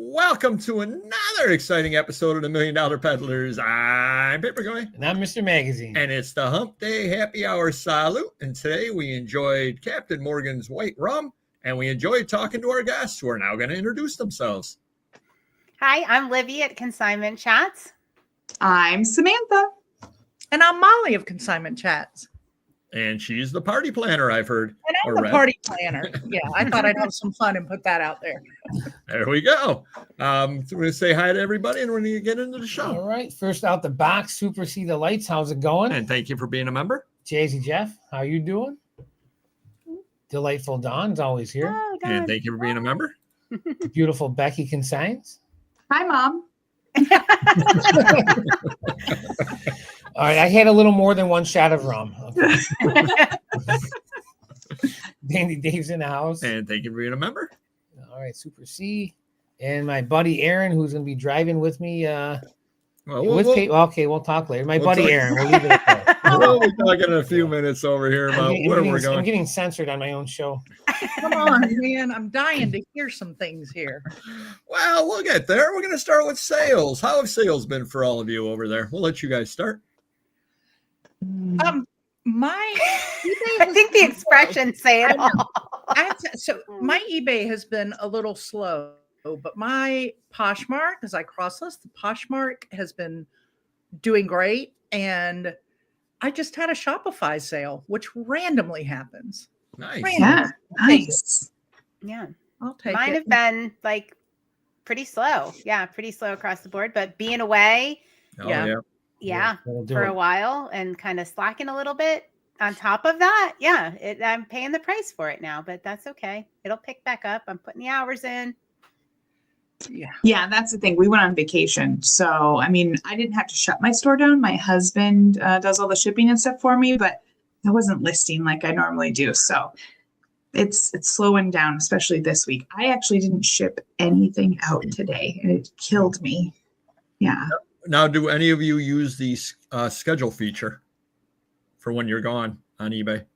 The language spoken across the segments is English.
Welcome to another exciting episode of the $1 Million Peddlers. I'm Paperboy. And I'm Mr. Magazine. And it's the Hump Day Happy Hour Salute. And today we enjoyed Captain Morgan's White Rum. And we enjoyed talking to our guests who are now going to introduce themselves. Hi, I'm Livy at Consignment Chats. I'm Samantha. And I'm Molly of Consignment Chats. And she's the party planner, I've heard. And I'm the party planner. Yeah, I thought I'd have some fun and put that out there. There we go. So we're going to say hi to everybody and we're going to get into the show. All right. First out the box, Super See the Lights. How's it going? And thank you for being a member. Jay-Z Jeff, how you doing? Delightful Dawn's always here. Oh, God. And thank you for being a member. Beautiful Becky Consigns. Hi, Mom. All right. I had a little more than one shot of rum. Okay. Dandy Dave's in the house. And thank you for being a member. All right. Super C. And my buddy Aaron, who's going to be driving with me. Okay, we'll talk later. My buddy Aaron. We'll leave it at that. We'll be talking in a few minutes over here about where we're going. I'm getting censored on my own show. Come on, man. I'm dying to hear some things here. Well, we'll get there. We're going to start with sales. How have sales been for all of you over there? We'll let you guys start. My eBay I think the expression say it all. So my eBay has been a little slow, but my Poshmark, as I cross-list, the Poshmark has been doing great. And I just had a Shopify sale, which randomly happens. Nice. Yeah, nice. Yeah. I'll take Mine it. have been like pretty slow. Yeah, pretty slow across the board. But being away, Oh, Yeah. yeah, That'll do for it. a while and kind of slacking a little bit on top of that. Yeah, I'm paying the price for it now, but that's okay. It'll pick back up. I'm putting the hours in. Yeah, that's the thing. We went on vacation. So, I mean, I didn't have to shut my store down. My husband does all the shipping and stuff for me, but I wasn't listing like I normally do. So it's slowing down, especially this week. I actually didn't ship anything out today and it killed me. Yeah. Now, do any of you use the schedule feature for when you're gone on eBay?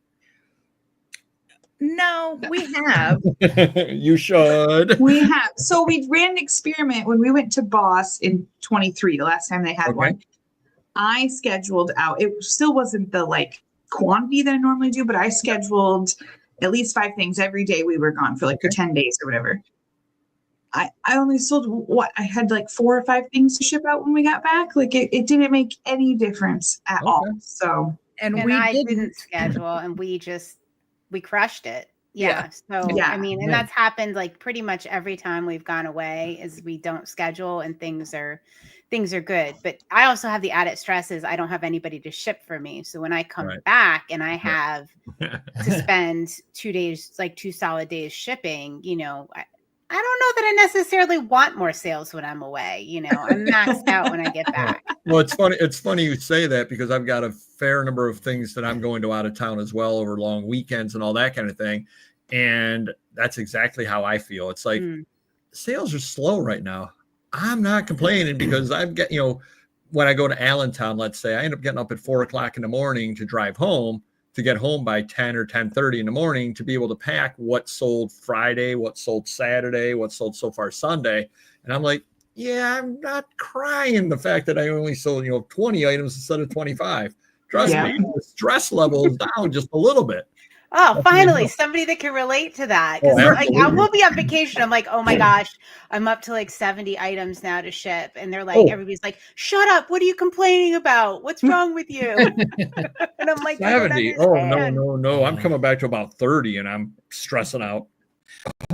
No, we have. You should. We have. So we ran an experiment when we went to Boss in 23, the last time they had one. I scheduled out. It still wasn't the like quantity that I normally do, but I scheduled at least 5 things every day we were gone for 10 days or whatever. I only sold I had like 4 or 5 things to ship out when we got back. Like it didn't make any difference at all. So And we didn't schedule and we crushed it. Yeah. So, Yeah. I mean, and that's happened like pretty much every time we've gone away is we don't schedule and things are good. But I also have the added stress is I don't have anybody to ship for me. So when I come back and I have to spend 2 days, like 2 solid days shipping, I don't know that I necessarily want more sales when I'm away. I'm maxed out when I get back. Well, it's funny. It's funny you say that because I've got a fair number of things that I'm going to out of town as well over long weekends and all that kind of thing. And that's exactly how I feel. It's like sales are slow right now. I'm not complaining because I've got, when I go to Allentown, let's say I end up getting up at 4:00 in the morning to drive home, to get home by 10 or 10:30 in the morning to be able to pack what sold Friday, what sold Saturday, what sold so far Sunday. And I'm like, yeah, I'm not crying the fact that I only sold, 20 items instead of 25. Trust me, the stress level is down just a little bit. Oh, finally, somebody that can relate to that. Because I will be on vacation. I'm like, oh my gosh, I'm up to like 70 items now to ship. And they're like, everybody's like, shut up. What are you complaining about? What's wrong with you? And I'm like, 70. Oh, no. I'm coming back to about 30 and I'm stressing out.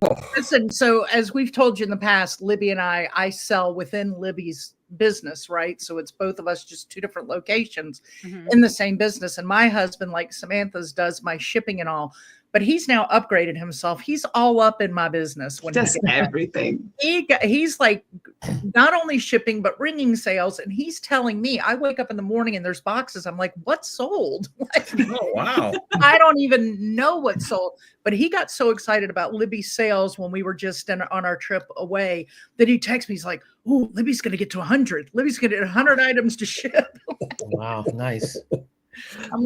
Oh. Listen, so as we've told you in the past, Libby and I sell within Libby's business, right? So it's both of us, just 2 different locations in the same business. And my husband, like Samantha's, does my shipping and all. But he's now upgraded himself. He's all up in my business. When just everything. He's like not only shipping, but ringing sales. And he's telling me, I wake up in the morning and there's boxes. I'm like, what sold? Oh, wow. I don't even know what sold. But he got so excited about Libby's sales when we were just on our trip away that he texted me. He's like, oh, Libby's going to get to 100. Libby's going to get 100 items to ship. Wow. Nice.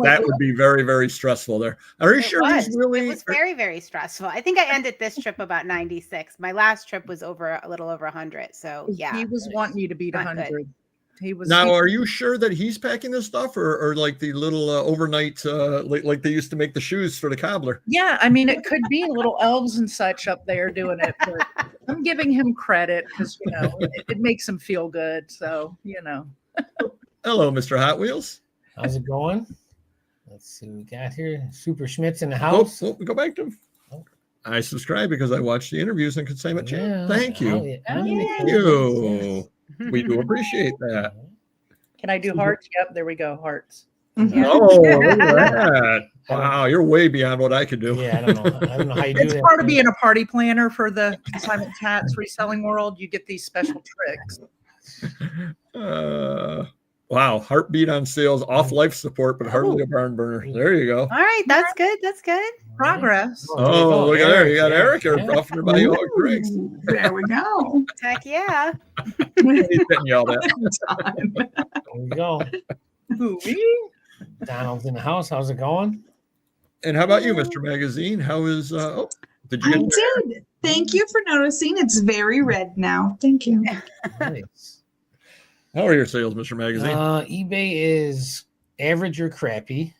That would be very, very stressful there. Are you sure he's really? It was very, very stressful. I think I ended this trip about 96. My last trip was a little over 100. So yeah. He was wanting you to beat 100. He was. Now, are you sure that he's packing this stuff, or like the little overnight, like they used to make the shoes for the cobbler? Yeah, I mean, it could be little elves and such up there doing it, but I'm giving him credit because it makes him feel good. So Hello, Mr. Hot Wheels. How's it going? Let's see what we got here. Super Schmidt's in the house. Go back to. I subscribe because I watch the interviews and Consignment channel. Thank you. Thank you. We do appreciate that. Can I do hearts? Yep, there we go. Hearts. Mm-hmm. Oh, look at that. Wow, you're way beyond what I could do. Yeah, I don't know how you do that. It's part of being a party planner for the Consignment Cats reselling world. You get these special tricks. Wow, heartbeat on sales, off life support, but hardly a barn burner. There you go. All right, that's good. That's good. Progress. Oh, look at there. You got Eric here buffing her by all drinks. There we go. Heck yeah. He's getting yelled at. There we go. Donald's in the house. How's it going? And how about you, Mr. Magazine? How is did you get did. Thank you for noticing. It's very red now. Thank you. Nice. How are your sales, Mr. Magazine? eBay is average or crappy.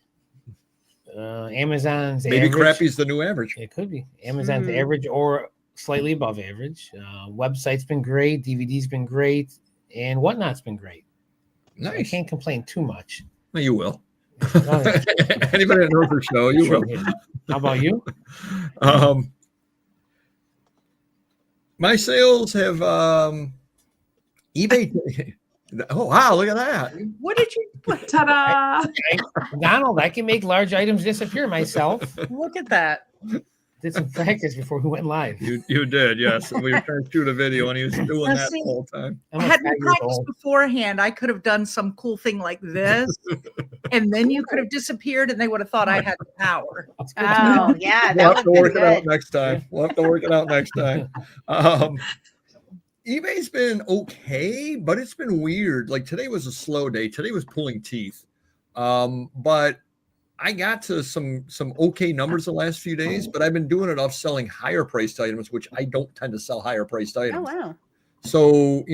Amazon's maybe average. crappy's the new average. It could be. Amazon's average or slightly above average. Website's been great. DVD's been great. And Whatnot's been great. Nice. I can't complain too much. Well, you will. Anybody that knows the show, you will. How about you? My sales have eBay. Oh wow! Look at that. What did you? Ta-da! Donald, I can make large items disappear myself. Look at that. Did some practice before we went live. You did, yes. We were trying to shoot a video, and he was doing that the whole time. Had we practiced beforehand, I could have done some cool thing like this, and then you could have disappeared, and they would have thought I had the power. Oh yeah, we'll have to work it out next time. eBay's been okay, but it's been weird. Like today was a slow day. Today was pulling teeth. But I got to some okay numbers the last few days, but I've been doing it off selling higher priced items, which I don't tend to sell higher priced items. Oh, wow. So,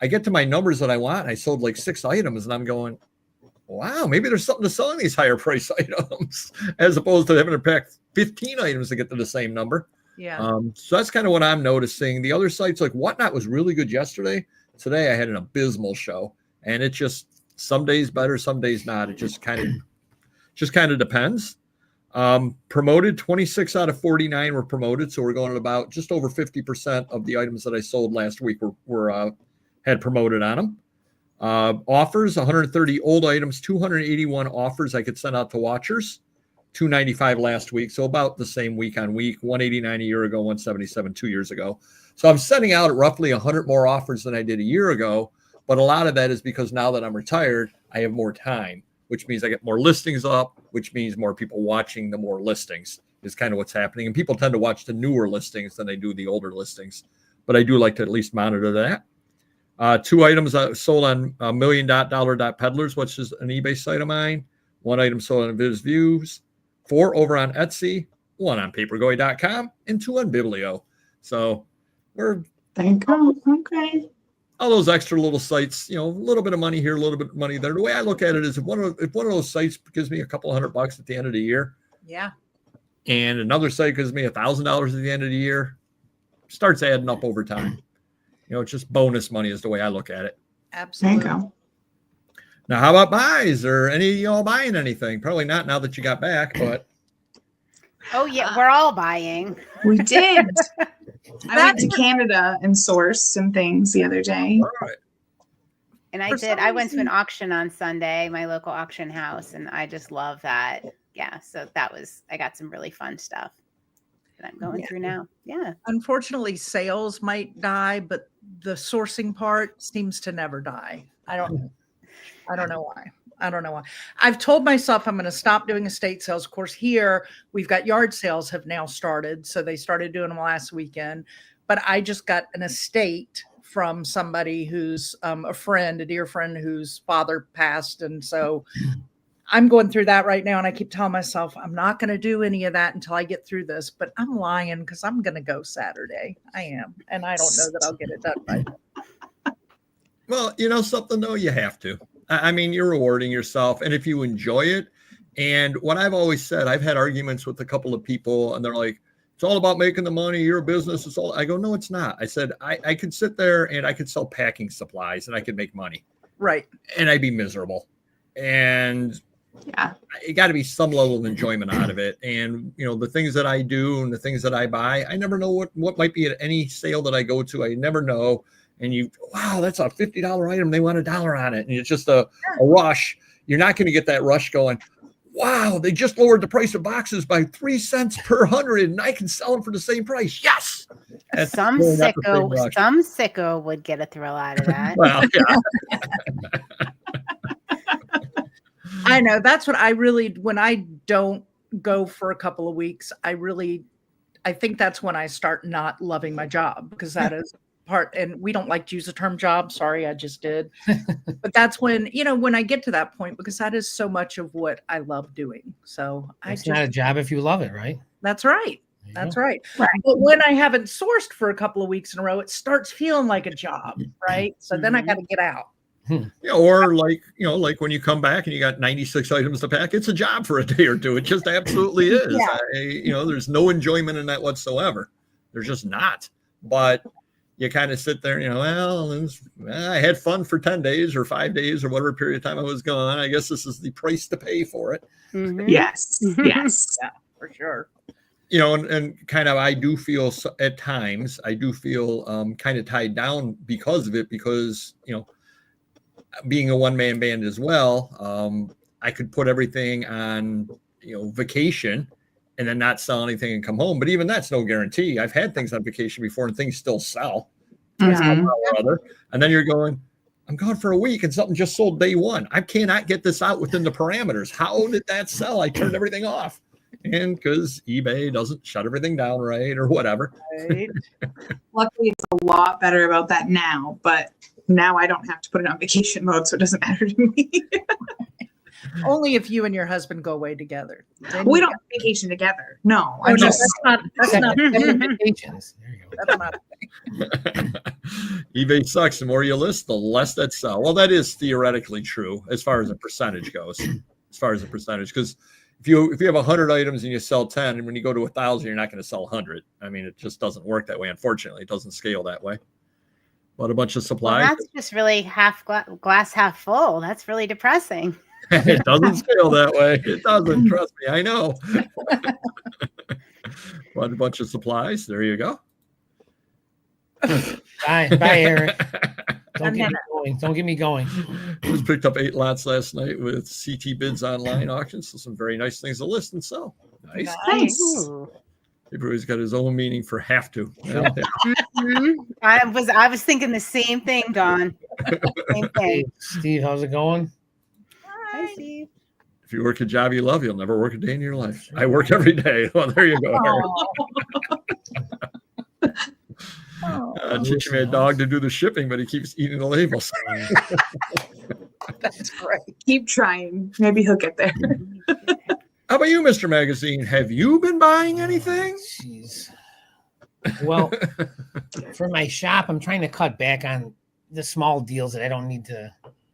I get to my numbers that I want. And I sold like 6 items and I'm going, wow, maybe there's something to sell in these higher price items as opposed to having to pack 15 items to get to the same number. Yeah. So that's kind of what I'm noticing. The other sites like Whatnot was really good yesterday. Today I had an abysmal show, and it just some days better, some days not. It just kind of depends. Promoted 26 out of 49 were promoted, so we're going at about just over 50% of the items that I sold last week were had promoted on them. Offers 130 old items, 281 offers I could send out to watchers. 295 last week, so about the same week on week. 189 a year ago, 177 2 years ago. So I'm sending out roughly 100 more offers than I did a year ago, but a lot of that is because now that I'm retired, I have more time, which means I get more listings up, which means more people watching the more listings is kind of what's happening. And people tend to watch the newer listings than they do the older listings, but I do like to at least monitor that. 2 items sold on $1,000,000.peddlers, which is an eBay site of mine. 1 item sold on VizViews. 4 over on Etsy, 1 on papergoy.com, and 2 on Biblio. So we're thank God. Okay. All those extra little sites, a little bit of money here, a little bit of money there. The way I look at it is if one of those sites gives me a couple $100 at the end of the year, yeah, and another site gives me $1,000 at the end of the year, starts adding up over time. It's just bonus money is the way I look at it. Absolutely. Thank you. Now, how about buys? Are any of y'all buying anything? Probably not now that you got back, but. Oh, yeah. We're all buying. We did. I went to Canada and sourced some things the other day. All right. And I went to an auction on Sunday, my local auction house, and I just love that. Yeah. So I got some really fun stuff that I'm going through now. Yeah. Unfortunately, sales might die, but the sourcing part seems to never die. I don't know why. I've told myself I'm going to stop doing estate sales. Of course, here we've got yard sales have now started. So they started doing them last weekend. But I just got an estate from somebody who's a dear friend whose father passed. And so I'm going through that right now, and I keep telling myself I'm not going to do any of that until I get through this. But I'm lying because I'm going to go Saturday. I am, and I don't know that I'll get it done by then. Well, you know something though, you have to. I mean, you're rewarding yourself, and if you enjoy it. And what I've always said, I've had arguments with a couple of people, and they're like, "It's all about making the money. You're a business. It's all." I go, "No, it's not." I said, I could sit there and I could sell packing supplies, and I could make money, Right? And I'd be miserable. And Yeah, it got to be some level of enjoyment out of it. And you know, the things that I do and the things that I buy, I never know what might be at any sale that I go to. I never know. And wow, that's a $50 item. They want $1 on it, and it's just a rush. You're not going to get that rush going. Wow, they just lowered the price of boxes by 3 cents per 100, and I can sell them for the same price. Yes. Some sicko would get a thrill out of that. Well, yeah. I know. That's what I really, when I don't go for a couple of weeks, I think that's when I start not loving my job, because that is part, and we don't like to use the term job. Sorry, I just did. But that's when, when I get to that point, because that is so much of what I love doing. So it's not a job if you love it, right? That's right. That's right. But when I haven't sourced for a couple of weeks in a row, it starts feeling like a job, right? So then I got to get out. Yeah, or like when you come back and you got 96 items to pack, it's a job for a day or two. It just absolutely is. Yeah. There's no enjoyment in that whatsoever. There's just not. But you kind of sit there, I had fun for 10 days or 5 days or whatever period of time I was gone. I guess this is the price to pay for it. Mm-hmm. Yes. Yes. Yeah, for sure. And kind of, I do feel at times, kind of tied down because of it, because, being a one-man band as well, I could put everything on, vacation and then not sell anything and come home. But even that's no guarantee. I've had things on vacation before and things still sell. Mm-hmm. Or other. And then you're going, I'm gone for a week and something just sold day one. I cannot get this out within the parameters. How did that sell? I turned everything off. And because eBay doesn't shut everything down right or whatever. Right. Luckily, it's a lot better about that now. But now I don't have to put it on vacation mode, so it doesn't matter to me. Only if you and your husband go away together. We don't vacation together. No, that's not vacations. There you go. That's not a thing. eBay sucks. The more you list, the less that sell. Well, that is theoretically true as far as a percentage goes. Because if you have 100 items and you sell 10, and when you go to 1,000, you're not going to sell 100. I mean, it just doesn't work that way. Unfortunately, it doesn't scale that way. But a bunch of supplies. Well, that's just really half glass half full. That's really depressing. It doesn't scale that way. It doesn't. Trust me. I know. But a bunch of supplies. There you go. Bye, Aaron. Don't get me going. Just picked up 8 lots last night with CT Bids online auctions. So some very nice things to list and sell. Nice. Everybody's got his own meaning for have to. Yeah. Mm-hmm. I was thinking the same thing, Dawn. Same thing. Steve, how's it going? Hi, Steve. If you work a job you love, you'll never work a day in your life. I work every day. Well, there you go. Teaching me a dog to do the shipping, but he keeps eating the labels. That's great. Keep trying. Maybe he'll get there. How about you, Mr. Magazine? Have you been buying anything? Jeez. Well, for my shop, I'm trying to cut back on the small deals that I don't need to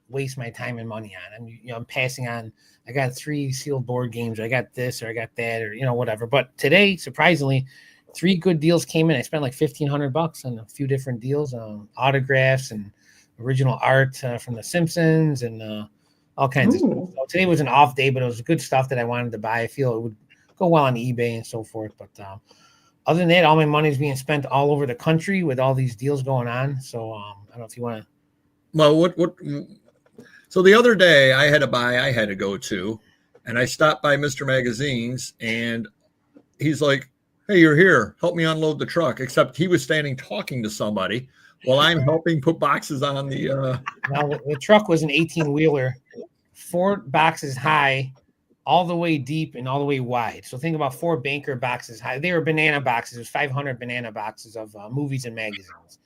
waste my time and money on. I'm passing on. I got 3 sealed board games, or I got this, or I got that, or whatever. But today, surprisingly, 3 good deals came in. I spent like $1,500 on a few different deals, autographs and original art from The Simpsons and all kinds of stuff. So today was an off day, but it was good stuff that I wanted to buy. I feel it would go well on eBay and so forth. But other than that, all my money is being spent all over the country with all these deals going on. So I don't know if you want to. Well, so the other day I had to go to, and I stopped by Mr. Magazine's, and he's like, "Hey, you're here. Help me unload the truck." Except he was standing talking to somebody while I'm helping put boxes on the. Now, the truck was an 18-wheeler, 4 boxes high, all the way deep and all the way wide. So think about 4 banker boxes high. They were banana boxes. It was 500 banana boxes of movies and magazines.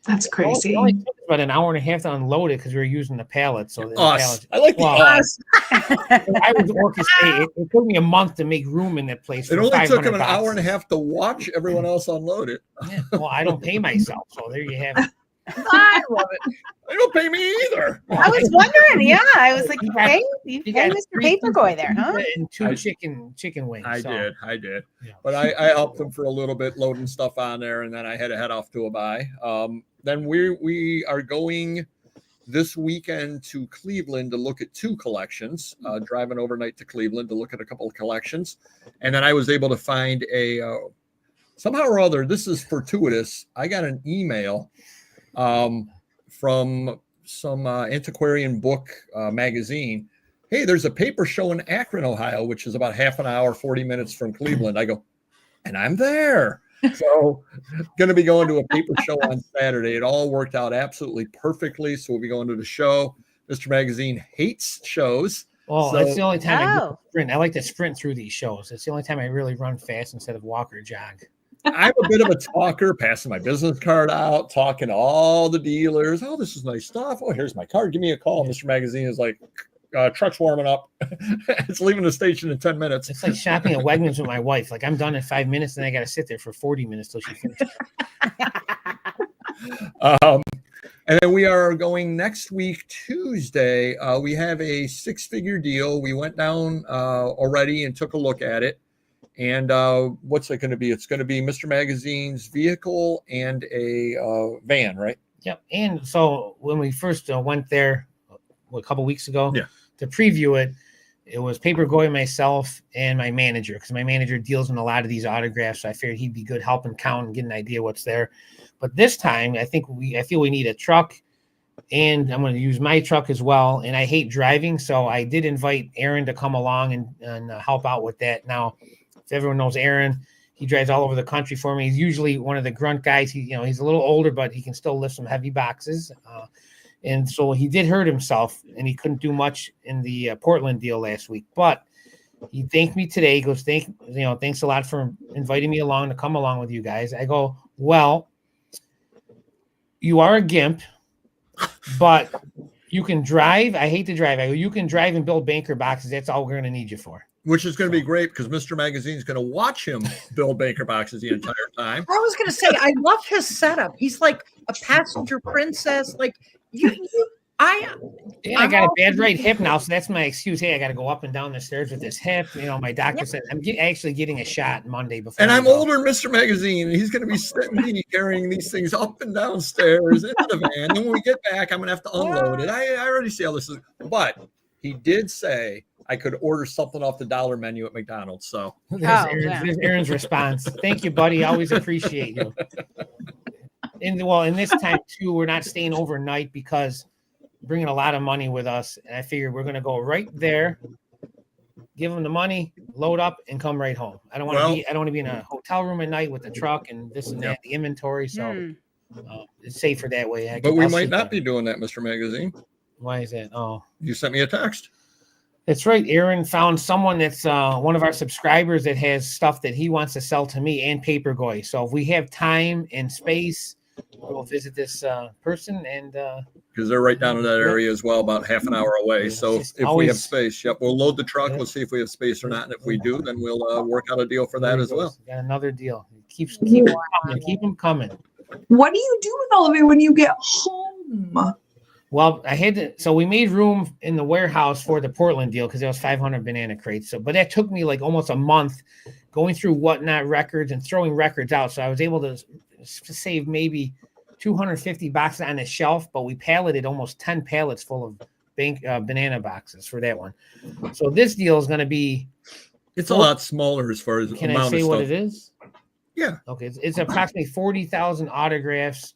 That's crazy. It only took about an hour and a half to unload it because we were using the pallet. So the Us. I like the us. I was orchestrating. It took me a month to make room in that place. It only took him an boxes. hour and a half to watch everyone else unload it. Yeah, well, I don't pay myself, so there you have it. I love it. They don't pay me either. I was wondering. Yeah, I was like, you pay Mr. Paperboy there, huh? And two chicken wings. I did. Yeah. But I helped them for a little bit, loading stuff on there, and then I had to head off to a buy. Then we are going this weekend to Cleveland to look at 2 collections, driving overnight to Cleveland to look at a couple of collections. And then I was able to find somehow or other, this is fortuitous, I got an email from some antiquarian book magazine. Hey, there's a paper show in Akron, Ohio, which is about half an hour, 40 minutes from Cleveland. I go, and I'm there. So going to be going to a paper show on Saturday. It all worked out absolutely perfectly. So we'll be going to the show. Mr. Magazine hates shows. Well, that's the only time I go sprint. I like to sprint through these shows. It's the only time I really run fast instead of walk or jog. I'm a bit of a talker, passing my business card out, talking to all the dealers. Oh, this is nice stuff. Oh, here's my card. Give me a call. Mr. Magazine is like, truck's warming up. It's leaving the station in 10 minutes. It's like shopping at Wegmans with my wife. Like I'm done in 5 minutes, and I got to sit there for 40 minutes till she finishes. And then we are going next week, Tuesday. We have a 6-figure deal. We went down already and took a look at it. And what's it going to be? It's going to be Mr. Magazine's vehicle and a van, right? Yep. And so when we first went there a couple weeks ago to preview it, it was Paperboy, myself, and my manager, because my manager deals in a lot of these autographs. So I figured he'd be good helping count and get an idea what's there. But this time, I feel we need a truck, and I'm going to use my truck as well. And I hate driving, so I did invite Aaron to come along and help out with that. Now, if everyone knows Aaron, he drives all over the country for me. He's usually one of the grunt guys. He's a little older, but he can still lift some heavy boxes. And so he did hurt himself, and he couldn't do much in the Portland deal last week. But he thanked me today. He goes, thanks a lot for inviting me along to come along with you guys. I go, well, you are a gimp, but you can drive. I hate to drive. I go, you can drive and build banker boxes. That's all we're going to need you for. Which is going to be great because Mr. Magazine is going to watch him build banker boxes the entire time. I was going to say, I love his setup. He's like a passenger princess. Like I got a bad right hip now, so that's my excuse. Hey, I got to go up and down the stairs with this hip. My doctor said I'm actually getting a shot Monday before. And I'm older, Mr. Magazine, and he's going to be sitting me carrying these things up and down stairs into the van. And when we get back, I'm going to have to unload it. I already see how this is. But he did say I could order something off the dollar menu at McDonald's. So there's Aaron's response. Thank you, buddy. Always appreciate you. And this time too, we're not staying overnight because we're bringing a lot of money with us. And I figured we're going to go right there, give them the money, load up, and come right home. I don't want to be in a hotel room at night with the truck and this and that, the inventory. So it's safer that way. But we might not be doing that, Mr. Magazine. Why is that? Oh, you sent me a text. That's right. Aaron found someone that's one of our subscribers that has stuff that he wants to sell to me and Paperboy. So if we have time and space, we'll visit this person and because they're right down in that area as well, about half an hour away. So if we have space, we'll load the truck. We'll see if we have space or not. And if we do, then we'll work out a deal for that as well. Got another deal. Keep them coming. What do you do with all of it when you get home? Well, so we made room in the warehouse for the Portland deal because there was 500 banana crates. But that took me like almost a month going through whatnot records and throwing records out. So I was able to save maybe 250 boxes on the shelf, but we palleted almost 10 pallets full of banana boxes for that one. So this deal is going to be. It's a lot smaller as far as can I say what it is? Yeah. Okay. It's approximately 40,000 autographs.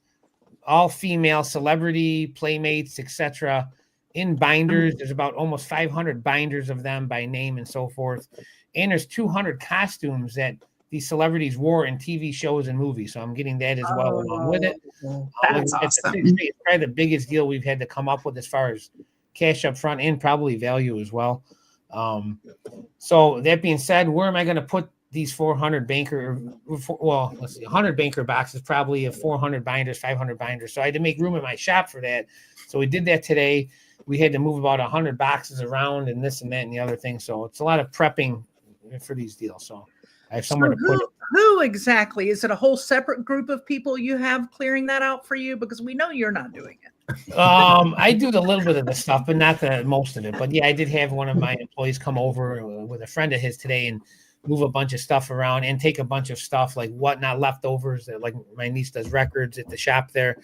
All female celebrity playmates, etc. in binders. There's about almost 500 binders of them by name and so forth. And there's 200 costumes that these celebrities wore in TV shows and movies. So I'm getting that as well along with it. That's awesome. It's probably the biggest deal we've had to come up with as far as cash up front and probably value as well. So that being said, where am I going to put these 400 banker, well, let's see, 100 banker boxes, probably a 400 binders, 500 binders. So I had to make room in my shop for that. So we did that today. We had to move about 100 boxes around and this and that and the other thing. So it's a lot of prepping for these deals. So I have somewhere to put it. Who exactly? Is it a whole separate group of people you have clearing that out for you? Because we know you're not doing it. I do a little bit of the stuff, but not the most of it. But yeah, I did have one of my employees come over with a friend of his today and move a bunch of stuff around and take a bunch of stuff like whatnot leftovers that, like, my niece does records at the shop there.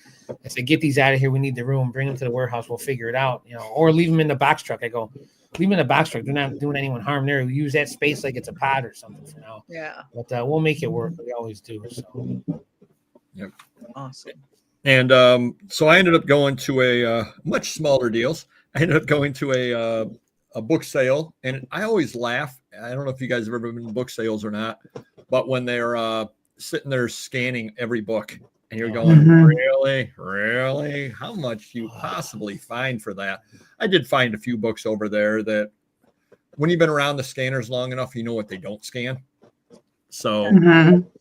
I said, get these out of here. We need the room. Bring them to the warehouse. We'll figure it out, or leave them in the box truck. I go, leave them in the box truck. They're not doing anyone harm there. We use that space like it's a pod or something for now. Yeah. But we'll make it work. We always do. So. Yep. Awesome. And so I ended up going to a much smaller deals. I ended up going to a book sale, and I always laugh. I don't know if you guys have ever been to book sales or not, but when they're sitting there scanning every book, and you're going, really? How much do you possibly find for that? I did find a few books over there that, when you've been around the scanners long enough, you know what they don't scan. So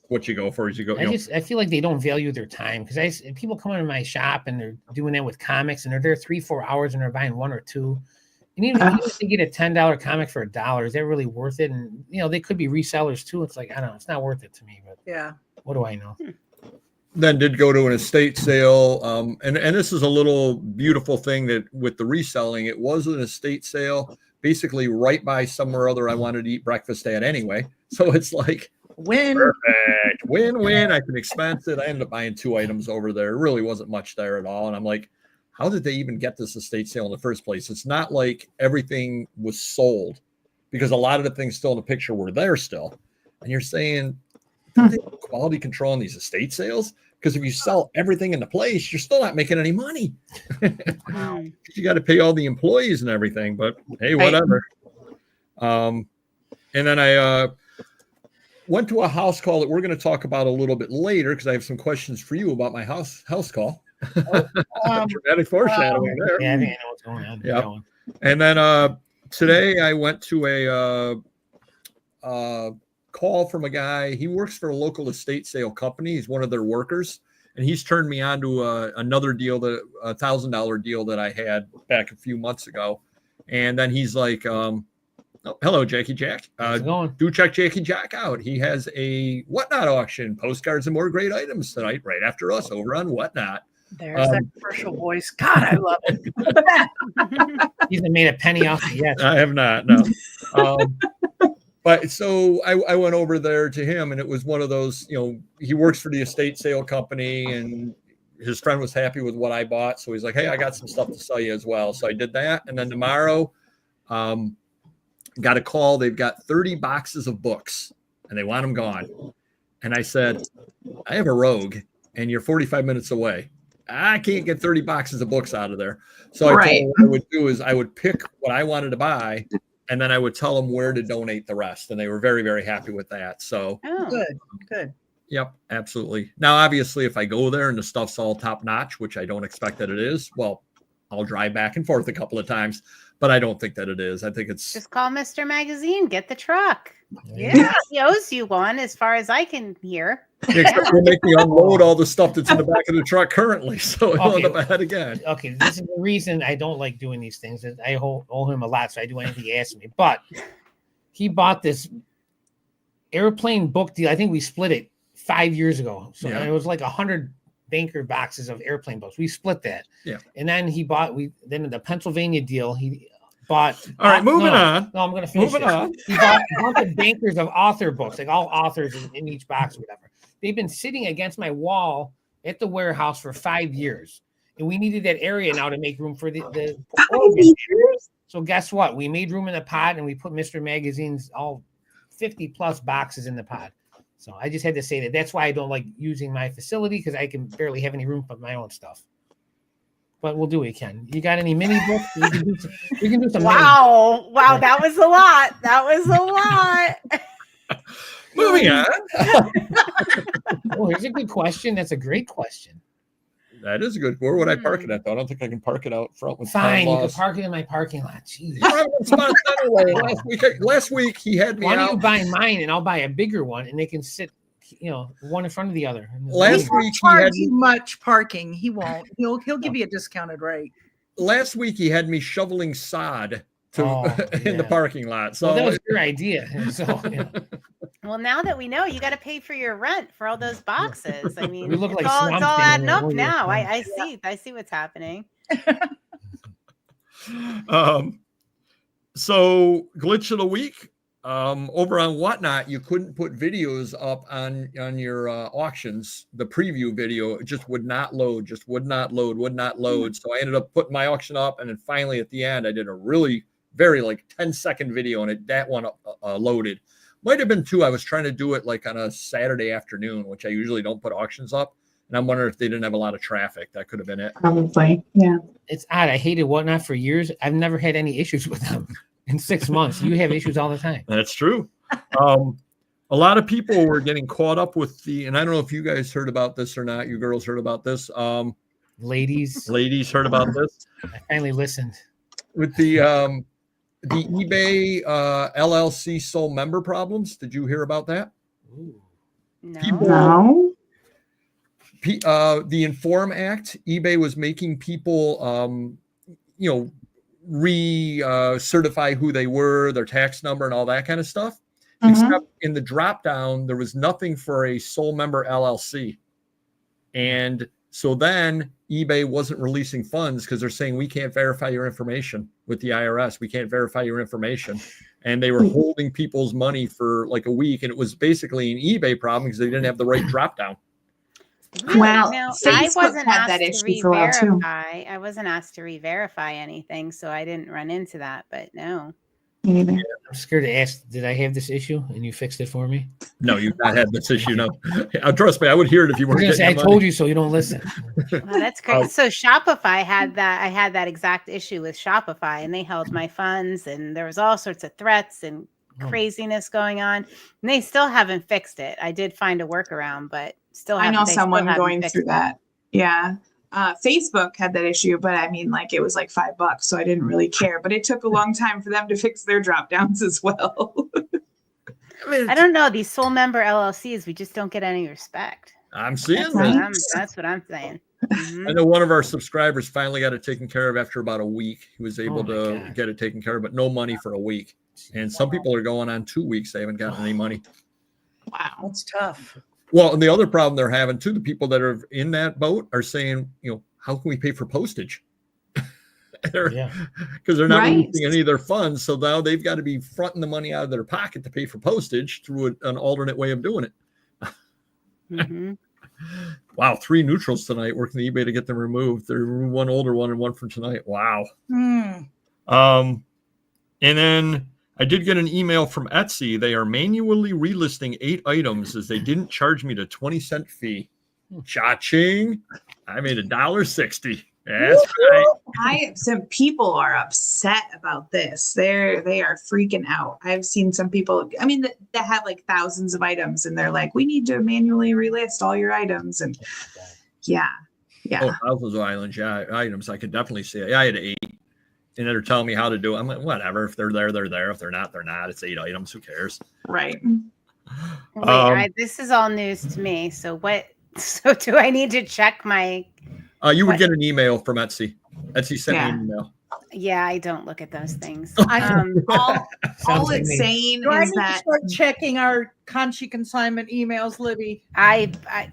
what you go for is you go. I feel like they don't value their time, because people come into my shop and they're doing that with comics, and they're there 3-4 hours and they're buying 1 or 2. And even if they get a $10 comic for $1, is that really worth it? And they could be resellers too. It's like, I don't know, it's not worth it to me. But yeah, what do I know? Then did go to an estate sale, and this is a little beautiful thing that with the reselling, it was an estate sale, basically right by somewhere other I wanted to eat breakfast at anyway. So it's like perfect win. I can expense it. I ended up buying 2 items over there. It really wasn't much there at all, and I'm like, how did they even get this estate sale in the first place? It's not like everything was sold, because a lot of the things still in the picture were there still. And you're saying, don't they have quality control on these estate sales? Because if you sell everything in the place, you're still not making any money. Wow. You got to pay all the employees and everything, but hey, whatever. And then I went to a house call that we're going to talk about a little bit later, because I have some questions for you about my house call. Dramatic foreshadowing there. Yeah, I think I know what's going on. Yeah. And then today I went to a call from a guy. He works for a local estate sale company. He's one of their workers, and he's turned me on to another deal, that $1,000 deal that I had back a few months ago. And then he's like, oh, hello, Jackie Jack. Do check Jackie Jack out. He has a Whatnot auction, postcards and more great items tonight, right after us over on Whatnot. There's that commercial voice. God, I love it. He hasn't made a penny off it yet. I have not, no. But so I went over there to him, and it was one of those, he works for the estate sale company, and his friend was happy with what I bought. So he's like, hey, I got some stuff to sell you as well. So I did that. And then tomorrow, got a call. They've got 30 boxes of books, and they want them gone. And I said, I have a Rogue, and you're 45 minutes away. I can't get 30 boxes of books out of there. So I told him what I would do is I would pick what I wanted to buy, and then I would tell them where to donate the rest. And they were very, very happy with that. So good. Yep, absolutely. Now, obviously, if I go there and the stuff's all top notch, which I don't expect that it is, well, I'll drive back and forth a couple of times, but I don't think that it is. I think it's just call Mr. Magazine, get the truck. Yeah. He owes you one, as far as I can hear. Except we'll make me unload all the stuff that's in the back of the truck currently, so I'll end up ahead again. Okay, this is the reason I don't like doing these things. I owe him a lot, so I do anything he asks me. But he bought this airplane book deal. I think we split it 5 years ago. So it was like 100 banker boxes of airplane books. We split that. Yeah. And then he bought then the Pennsylvania deal, he bought. All right, moving on. No, I'm going to finish. Moving on. He bought a bunch of bankers of author books, like all authors in each box or whatever. They've been sitting against my wall at the warehouse for 5 years. And we needed that area now to make room for the So guess what? We made room in the pod, and we put Mr. Magazine's all 50 plus boxes in the pod. So I just had to say that. That's why I don't like using my facility, because I can barely have any room for my own stuff. But we'll do what we can. You got any mini books? We can do some. Wow. Wow. That was a lot. That was a lot. Moving on. Oh, here's a good question. That's a great question. That is a good. Where would I park it at, though? I don't think I can park it out front with Fine, you can park it in my parking lot. Jeez. Last week he had me Why out. don't you buy mine and I'll buy a bigger one and they can sit, one in front of the other. Last week he had much parking. He won't. He'll give you a discounted rate. Last week he had me shoveling sod in the parking lot. So that was your idea. So, Well, now that we know, you got to pay for your rent for all those boxes. I mean, we look it's like all adding up Thing now. I see what's happening. So glitch of the week. Over on Whatnot, you couldn't put videos up on your auctions. The preview video just would not load, would not load. So I ended up putting my auction up, and then finally at the end, I did a really very 10-second video, and that one loaded. Might have been 2. I was trying to do it on a Saturday afternoon, which I usually don't put auctions up. And I'm wondering if they didn't have a lot of traffic. That could have been it. Probably, yeah. It's odd. I hated Whatnot for years. I've never had any issues with them. In 6 months, you have issues all the time. That's true. A lot of people were getting caught up with and I don't know if you guys heard about this or not. You girls heard about this. Ladies heard about this. I finally listened. With the eBay LLC sole member problems. Did you hear about that? Ooh. No. The Inform Act, eBay was making people, certify who they were, their tax number, and all that kind of stuff. Except in the drop down, there was nothing for a sole member LLC. And so then eBay wasn't releasing funds because they're saying we can't verify your information with the IRS. We can't verify your information. And they were holding people's money for a week. And it was basically an eBay problem because they didn't have the right drop down. Really? Well, now, Facebook I wasn't had asked that to issue for a while too. I wasn't asked to re-verify anything, so I didn't run into that. But no, Me neither. I'm scared to ask. Did I have this issue and you fixed it for me? No, you've not had this issue. No, trust me, I would hear it if you weren't. I told you so. You don't listen. Well, that's great. So Shopify had that. I had that exact issue with Shopify, and they held my funds, and there was all sorts of threats and craziness going on, and they still haven't fixed it. I did find a workaround, but still I know someone going through that. Yeah. Facebook had that issue, but I mean, it was $5, so I didn't really care. But it took a long time for them to fix their drop downs as well. I don't know, these sole member LLCs, we just don't get any respect. I'm seeing that's what I'm saying. Mm-hmm. I know one of our subscribers finally got it taken care of after about a week. He was able to get it taken care of, but no money for a week. And some people are going on 2 weeks. They haven't gotten any money. Wow, that's tough. Well, and the other problem they're having too, the people that are in that boat are saying, how can we pay for postage? Because they're not releasing any of their funds. So now they've got to be fronting the money out of their pocket to pay for postage through an alternate way of doing it. Mm-hmm. Wow. 3 neutrals tonight working the eBay to get them removed. They removed one older one and one from tonight. Wow. And then I did get an email from Etsy. They are manually relisting 8 items as they didn't charge me the 20-cent fee. Cha-ching. I made $1.60. That's right. Some people are upset about this. They are freaking out. I've seen some people, that have thousands of items, and they're like, we need to manually relist all your items. And yeah. Oh, thousands of items. I could definitely see it. I had 8. And they're telling me how to do it. I'm like, whatever. If they're there, they're there. If they're not, they're not. It's 8 items. Who cares? Right. Wait, this is all news to me. So do I need to check my... You would get an email from Etsy. Etsy sent me an email. Yeah, I don't look at those things. All it's saying is that start checking our Conchi consignment emails, Libby.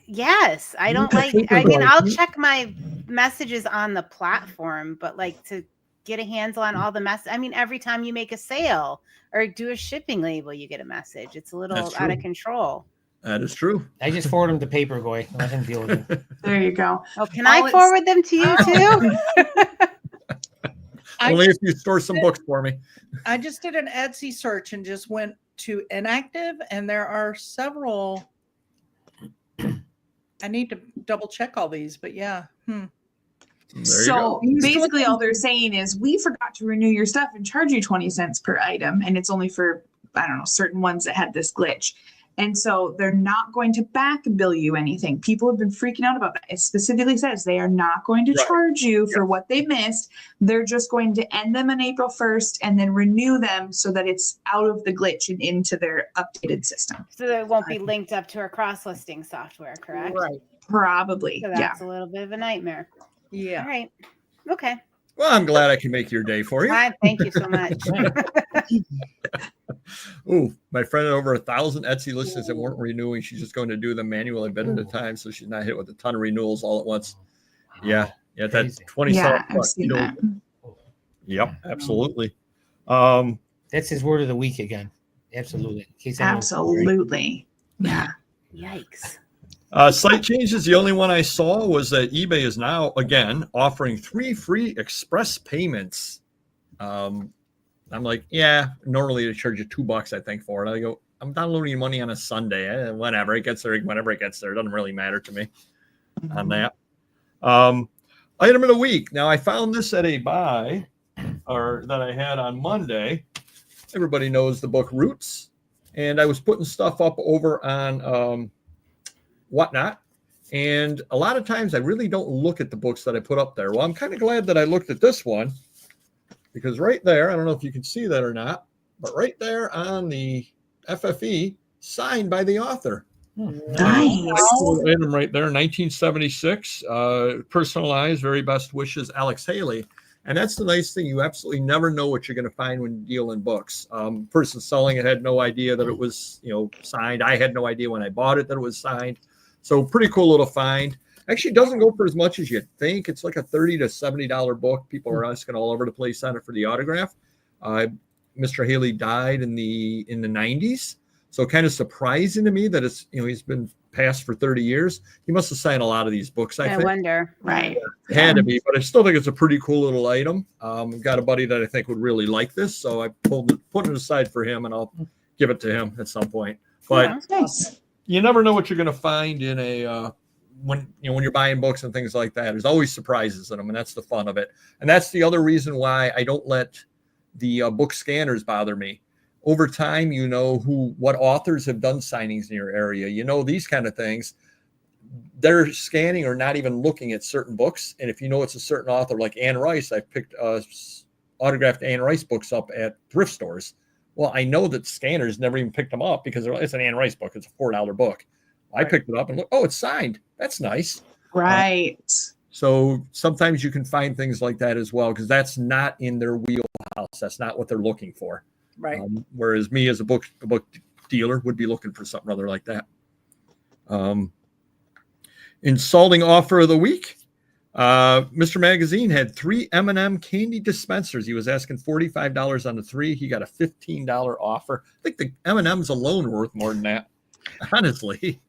Yes, I don't like. I mean, I'll check my messages on the platform, but to get a handle on all the messages. I mean, every time you make a sale or do a shipping label, you get a message. It's a little out of control. That is true. I just forward them to Paperboy. Let him deal with it. There you go. Oh, can I forward them to you too? Only if you store some books for me. I just did an Etsy search and just went to inactive, and there are several. I need to double check all these, but yeah. So basically all they're saying is we forgot to renew your stuff and charge you 20 cents per item. And it's only for, I don't know, certain ones that had this glitch. And so they're not going to back bill you anything. People have been freaking out about that. It specifically says they are not going to charge you for what they missed. They're just going to end them on April 1st and then renew them so that it's out of the glitch and into their updated system. So that it won't be linked up to our cross-listing software, correct? Right. Probably. So that's a little bit of a nightmare. Yeah. All right. Okay. Well, I'm glad I can make your day for you. Thank you so much. Oh, my friend had over 1,000 Etsy listings that weren't renewing. She's just going to do them manually a bit at a time, so she's not hit with a ton of renewals all at once. Yeah, that's 20. Yeah, I've seen that. Yep, absolutely. That's his word of the week again. Absolutely. In case anyone's Absolutely. Yeah. Yikes. Site changes. The only one I saw was that eBay is now again offering 3 free express payments. I'm like, yeah, normally they charge you $2, I think, for it. I go, I'm downloading money on a Sunday. Whenever it gets there, whenever it gets there, it doesn't really matter to me on that. Item of the week. Now I found this at a buy or that I had on Monday. Everybody knows the book Roots, and I was putting stuff up over on Whatnot. And a lot of times I really don't look at the books that I put up there. Well, I'm kind of glad that I looked at this one, because right there, I don't know if you can see that or not, but right there on the FFE, signed by the author. Nice. Item right there, 1976, personalized, very best wishes, Alex Haley. And that's the nice thing. You absolutely never know what you're going to find when you deal in books. Person selling it had no idea that it was, signed. I had no idea when I bought it that it was signed. So pretty cool little find. Actually, doesn't go for as much as you think. It's like a $30 to $70 book. People are asking all over the place on it for the autograph. Mr. Haley died in the 90s. So kind of surprising to me that it's, he's been passed for 30 years. He must have signed a lot of these books, I think. Wonder. Right. Had to be, but I still think it's a pretty cool little item. I've got a buddy that I think would really like this. So I put it aside for him, and I'll give it to him at some point. But you never know what you're going to find in a, when you're buying books and things like that. There's always surprises in them, and that's the fun of it. And that's the other reason why I don't let the book scanners bother me. Over time, what authors have done signings in your area. These kind of things. They're scanning or not even looking at certain books. And if it's a certain author like Anne Rice, I picked autographed Anne Rice books up at thrift stores. Well, I know that scanners never even picked them up because it's an Anne Rice book. It's a $4 book. I picked it up and look, oh, it's signed. That's nice. Right. So sometimes you can find things like that as well, because that's not in their wheelhouse. That's not what they're looking for. Right. Whereas me as a book dealer would be looking for something other like that. Insulting offer of the week. Mr. Magazine had 3 M&M candy dispensers. He was asking $45 on the 3. He got a $15 offer. I think the M&Ms alone are worth more than that. Honestly.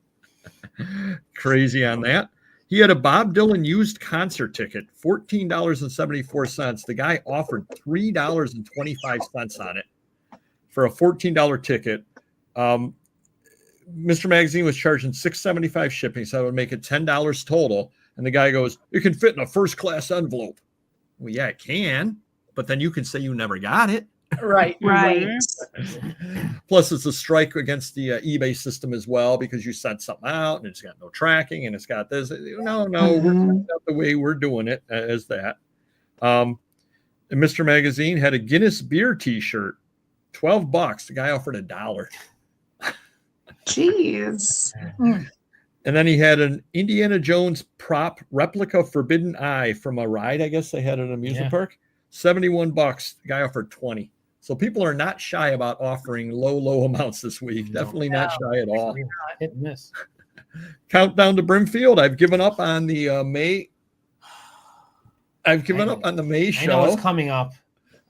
Crazy on that. He had a Bob Dylan used concert ticket, $14.74. The guy offered $3.25 on it for a $14 ticket. Mr. Magazine was charging $6.75 shipping, so that would make it $10 total. And the guy goes, "It can fit in a first-class envelope." Well, yeah, it can, but then you can say you never got it. Right. Plus, it's a strike against the eBay system as well, because you sent something out and it's got no tracking and it's got this. No, we're not the way we're doing it as that. And Mr. Magazine had a Guinness beer T-shirt, $12. The guy offered $1. Jeez. And then he had an Indiana Jones prop replica Forbidden Eye from a ride, I guess they had at an amusement park. $71. The guy offered $20. So people are not shy about offering low amounts this week. Definitely not shy at all. Hit and miss. Countdown to Brimfield. I've given up on the May. I've given up on the May show. I know it's coming up.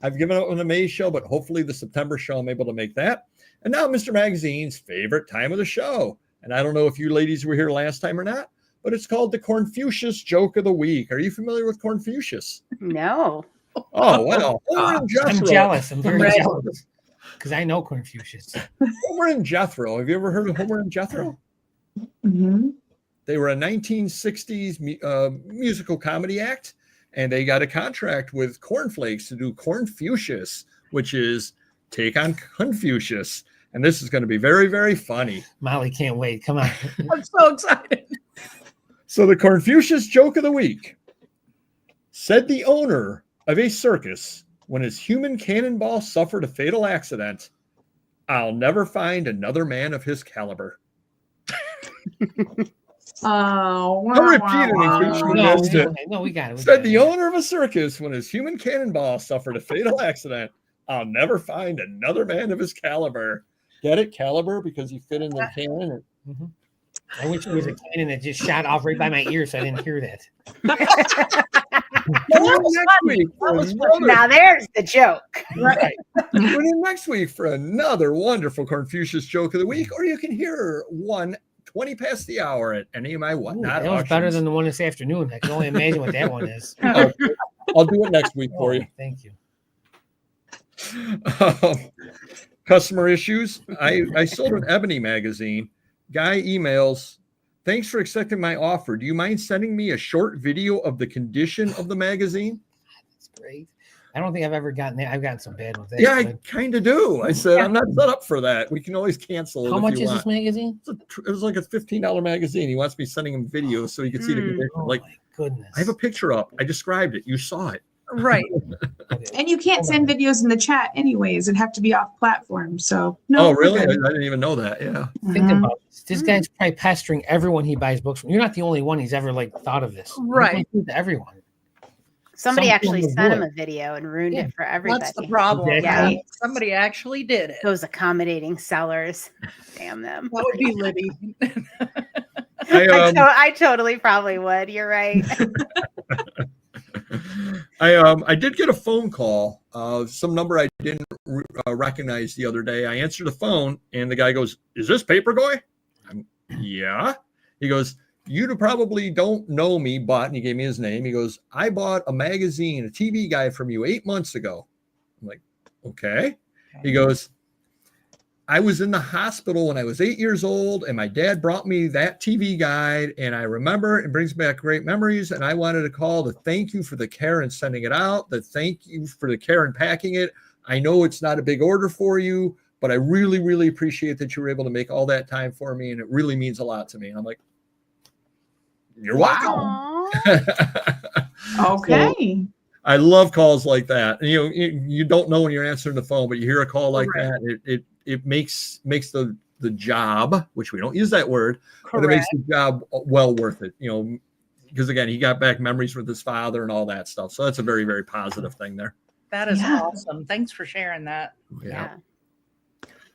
I've given up on the May show, but hopefully the September show I'm able to make that. And now Mr. Magazine's favorite time of the show. And I don't know if you ladies were here last time or not, but it's called the Cornfucius Joke of the Week. Are you familiar with Cornfucius? No. Oh, well. I'm jealous. I'm very jealous because I know Confucius. Homer and Jethro. Have you ever heard of Homer and Jethro? Mm-hmm. They were a 1960s musical comedy act, and they got a contract with Cornflakes to do Cornfucius, which is take on Confucius. And this is going to be very, very funny. Molly can't wait. Come on. I'm so excited. So the Confucius joke of the week. Said the owner of a circus when his human cannonball suffered a fatal accident, "I'll never find another man of his caliber." Oh, wow, I'll repeat it in case you missed it. No, we got it. Said the owner of a circus when his human cannonball suffered a fatal accident, "I'll never find another man of his caliber." Get it? Caliber, because he fit in the cannon. Mm-hmm. I wish it was a cannon that just shot off right by my ear, so I didn't hear that. Now there's the joke. Right. Tune in next week for another wonderful Confucius joke of the week, or you can hear one 20 past the hour at any of my whatnot. That was better than the one this afternoon. I can only imagine what that one is. I'll do it next week for you. Thank you. Customer issues. I sold an Ebony magazine. Guy emails, "Thanks for accepting my offer. Do you mind sending me a short video of the condition of the magazine?" That's great. I don't think I've ever gotten that. I've gotten some bad ones. Yeah, I kind of do. I said, I'm not set up for that. We can always cancel it. How much is this magazine? It was like a $15 magazine. He wants me sending him videos so he can see the condition. Oh, like, my goodness. I have a picture up. I described it. You saw it. Right. And you can't send videos in the chat anyways. It'd have to be off platform. So Oh, really? I didn't even know that. Yeah. Think about this. This guy's probably pestering everyone he buys books from. You're not the only one he's ever thought of this. Right. To everyone. Somebody Some actually people sent would. him a video and ruined it for everybody. That's the problem. Exactly. Yeah. Somebody actually did it. Those accommodating sellers. Damn them. That would be Libby. I totally probably would. You're right. I did get a phone call, some number I didn't recognize the other day. I answered the phone and the guy goes, "Is this Paperboy?" Yeah. He goes, "You probably don't know me, but," and he gave me his name. He goes, "I bought a magazine, a TV guide from you 8 months ago." I'm like, okay. He goes, "I was in the hospital when I was 8 years old, and my dad brought me that TV guide, and I remember it brings back great memories. And I wanted to call to thank you for the care in sending it out, the thank you for the care in packing it. I know it's not a big order for you, but I really, really appreciate that you were able to make all that time for me, and it really means a lot to me." And I'm like, "You're welcome." Okay. So, I love calls like that. And, you don't know when you're answering the phone, but you hear a call like that, it makes the job, which we don't use that word, but it makes the job well worth it. Because again, he got back memories with his father and all that stuff. So that's a very, very positive thing there. That is awesome. Thanks for sharing that. Yeah.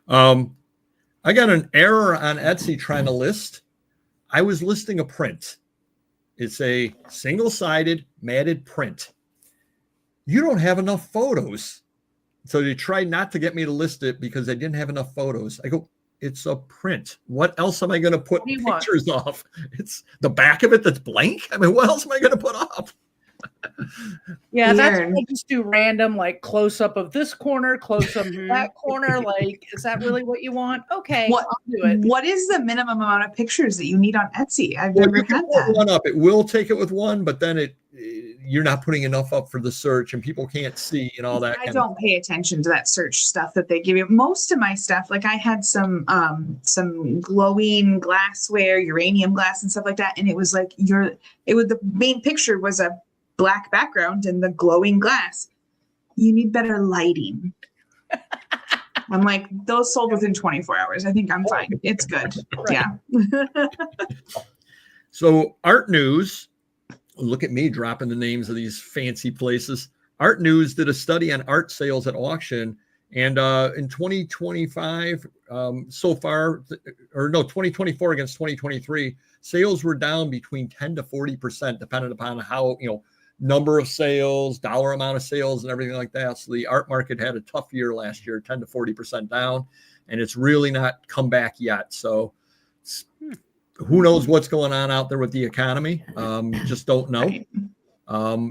I got an error on Etsy trying to list. I was listing a print. It's a single-sided matted print. You don't have enough photos. So they tried not to get me to list it because I didn't have enough photos. I go, "It's a print. What else am I going to put pictures off? It's the back of it that's blank. I mean, what else am I going to put up?" Yeah, that's what I just do random, like close up of this corner, close up of that corner. Like, is that really what you want? Okay, I'll do it. What is the minimum amount of pictures that you need on Etsy? I've never had that. One up. It will take it with one, but then you're not putting enough up for the search, and people can't see and all that. I don't pay attention to that search stuff that they give you. Most of my stuff, like I had some glowing glassware, uranium glass, and stuff like that, and it was like the main picture was a black background and the glowing glass. You need better lighting. I'm like, those sold within 24 hours. I think I'm fine. It's good. Yeah. So Art News, look at me dropping the names of these fancy places. Art News did a study on art sales at auction. And in 2025, so far, 2024 against 2023, sales were down between 10 to 40%, depending upon how, number of sales, dollar amount of sales, and everything like that. So the art market had a tough year last year, 10 to 40% down, and it's really not come back yet. So who knows what's going on out there with the economy? Just don't know.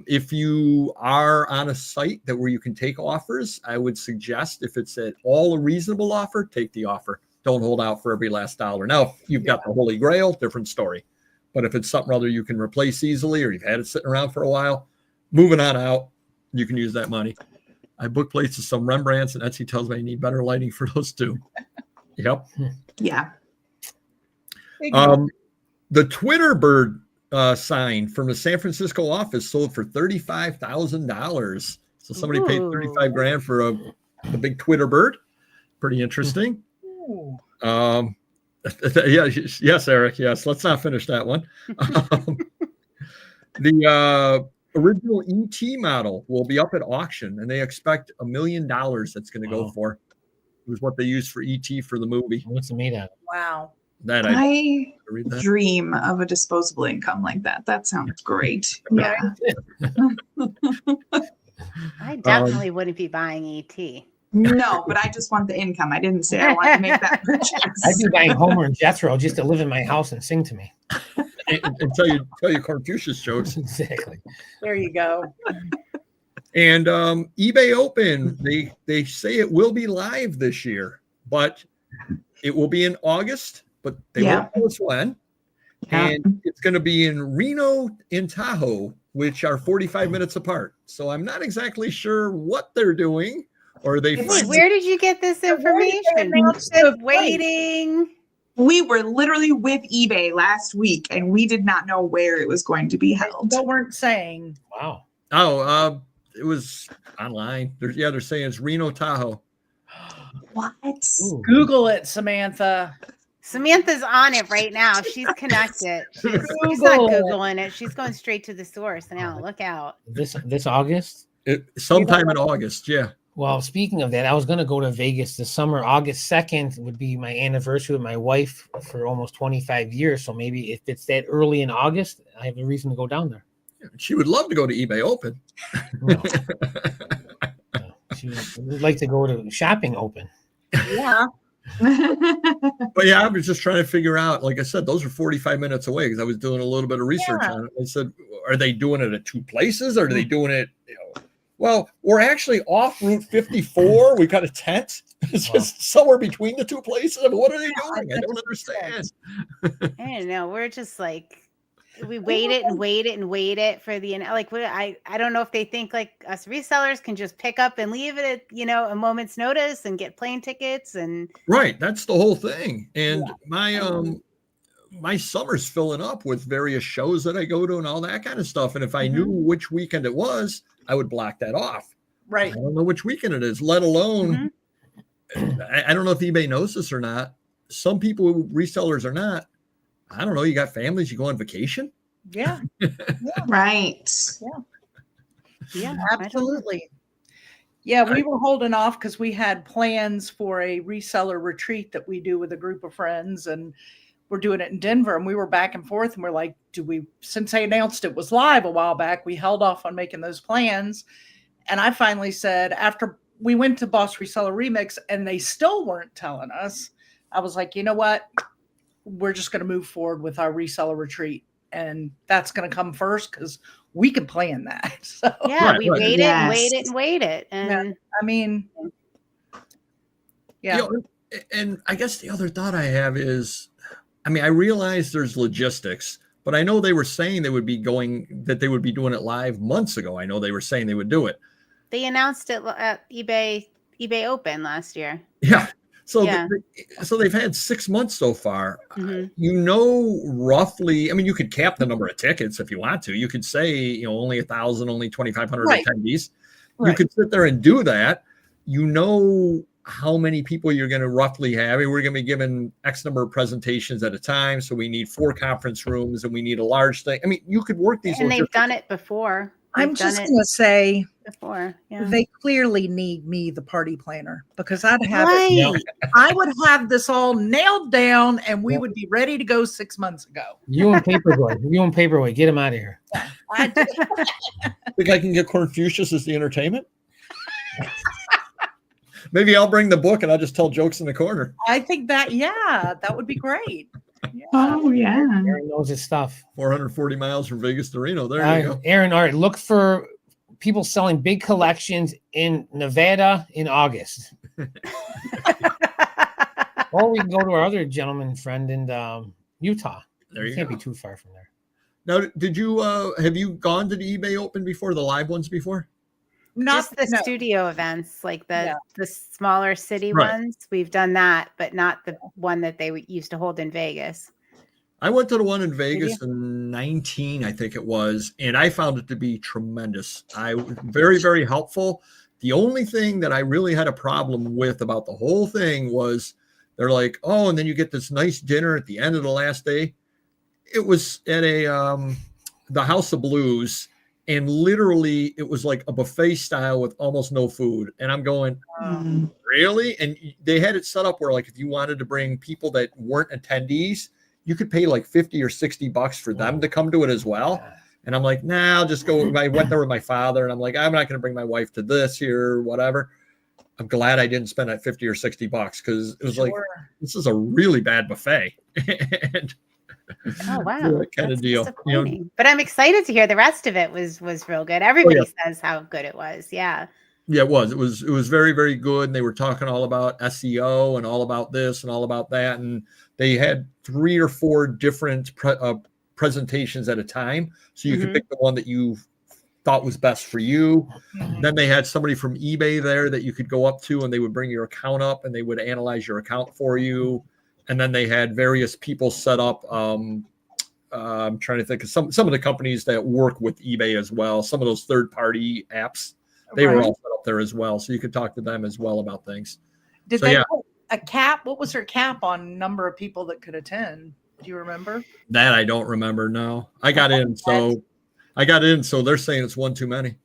If you are on a site where you can take offers, I would suggest if it's at all a reasonable offer, take the offer. Don't hold out for every last dollar. Now, if you've got the Holy Grail, different story. But if it's something other you can replace easily, or you've had it sitting around for a while, moving on out, you can use that money. I book plates of some Rembrandts, and Etsy tells me I need better lighting for those too. Yep. Yeah. The Twitter bird sign from the San Francisco office sold for $35,000. So somebody paid 35 grand for the big Twitter bird. Pretty interesting. Yes, Eric. Yes. Let's not finish that one. The original ET model will be up at auction, and they expect $1 million that's going to go for. It was what they used for ET for the movie. What's it made out of? Wow. That I dream of a disposable income like that. That sounds great. Yeah. I definitely wouldn't be buying ET. No, but I just want the income. I didn't say I want to make that purchase. I'd be buying Homer and Jethro just to live in my house and sing to me. and tell you Confucius jokes. Exactly. There you go. And eBay Open, they say it will be live this year, but it will be in August, but they won't tell us when. Yeah. And it's going to be in Reno and Tahoe, which are 45 minutes apart. So I'm not exactly sure what they're doing. Or they where did you get this information? Waiting. We were literally with eBay last week, and we did not know where it was going to be held. They weren't saying. Wow. Oh, it was online. They're saying it's Reno, Tahoe. What? Ooh. Google it, Samantha. Samantha's on it right now. She's connected. She's not Googling it. She's going straight to the source now. Look out. This August? Sometime in August, yeah. Well, speaking of that, I was going to go to Vegas this summer. August 2nd would be my anniversary with my wife for almost 25 years. So maybe if it's that early in August, I have a reason to go down there. She would love to go to eBay Open. No. She would like to go to shopping open. Yeah. But yeah, I was just trying to figure out, like I said, those are 45 minutes away because I was doing a little bit of research on it. I said, are they doing it at two places? Or are they doing it, well, we're actually off Route 54. We've got a tent. It's just somewhere between the two places. I mean, what are they doing? I don't understand. I don't know. We're just like, we wait it for the, like, I don't know if they think like us resellers can just pick up and leave it at, a moment's notice and get plane tickets and. Right. That's the whole thing. And my summer's filling up with various shows that I go to and all that kind of stuff. And if I knew which weekend it was, I would block that off. Right. I don't know which weekend it is, let alone, I don't know if eBay knows this or not. Some people, resellers are not. I don't know. You got families, you go on vacation. Yeah. Right. Yeah, absolutely. Yeah, we were holding off because we had plans for a reseller retreat that we do with a group of friends, and we're doing it in Denver. And we were back and forth, and we're like, since they announced it was live a while back, we held off on making those plans. And I finally said, after we went to Boss Reseller Remix and they still weren't telling us, I was like, you know what? We're just going to move forward with our reseller retreat. And that's going to come first because we can plan that. So yeah, we wait it. And I mean, yeah. And I guess the other thought I have is, I realize there's logistics, but I know they were saying they would be doing it live months ago. I know they were saying they would do it. They announced it at eBay Open last year. Yeah. So, so they've had 6 months so far. Roughly, you could cap the number of tickets if you want to. You could say, only 1,000, only 2,500 attendees. Right. You could sit there and do that. How many people you're going to roughly have. We're going to be given X number of presentations at a time. So we need 4 conference rooms and we need a large thing. You could work these. And they've done it before. I'm just going to say before. Yeah. They clearly need me, the party planner, because I'd have I would have this all nailed down and we would be ready to go 6 months ago. You and Paperboy, get him out of here. I do. Think I can get Confucius as the entertainment? Maybe I'll bring the book and I'll just tell jokes in the corner. I think that would be great. Yeah. Oh, yeah. Aaron knows his stuff. 440 miles from Vegas to Reno. There you go. Aaron, all right, look for people selling big collections in Nevada in August. Or we can go to our other gentleman friend in Utah. There you can't go. Be too far from there. Now, did you have you gone to the eBay Open before, the live ones before? Just the studio events, like the smaller city Right. ones. We've done that, but not the one that they used to hold in Vegas. I went to the one in Vegas in 19, I think it was, and I found it to be tremendous. Very, very helpful. The only thing that I really had a problem with about the whole thing was they're like, oh, and then you get this nice dinner at the end of the last day. It was at the House of Blues, and literally it was like a buffet style with almost no food. And I'm going, really? And they had it set up where, like, if you wanted to bring people that weren't attendees, you could pay like $50 or $60 for them to come to it as well. And I'm like, nah, I'll just go. I went there with my father, and I'm like, I'm not going to bring my wife to this here, whatever. I'm glad I didn't spend that $50 or $60 because it was like, this is a really bad buffet. And, oh wow, kind of deal. But I'm excited to hear the rest of it was real good. Everybody says how good it was. Yeah, it was. It was very, very good. And they were talking all about SEO and all about this and all about that. And they had 3 or 4 different presentations at a time, so you could pick the one that you thought was best for you. Then they had somebody from eBay there that you could go up to, and they would bring your account up and they would analyze your account for you. And then they had various people set up. I'm trying to think of some of the companies that work with eBay as well. Some of those third-party apps, they were all set up there as well, so you could talk to them as well about things. Did they put a cap? What was their cap on number of people that could attend? Do you remember? That I don't remember. No, I got in, so they're saying it's one too many.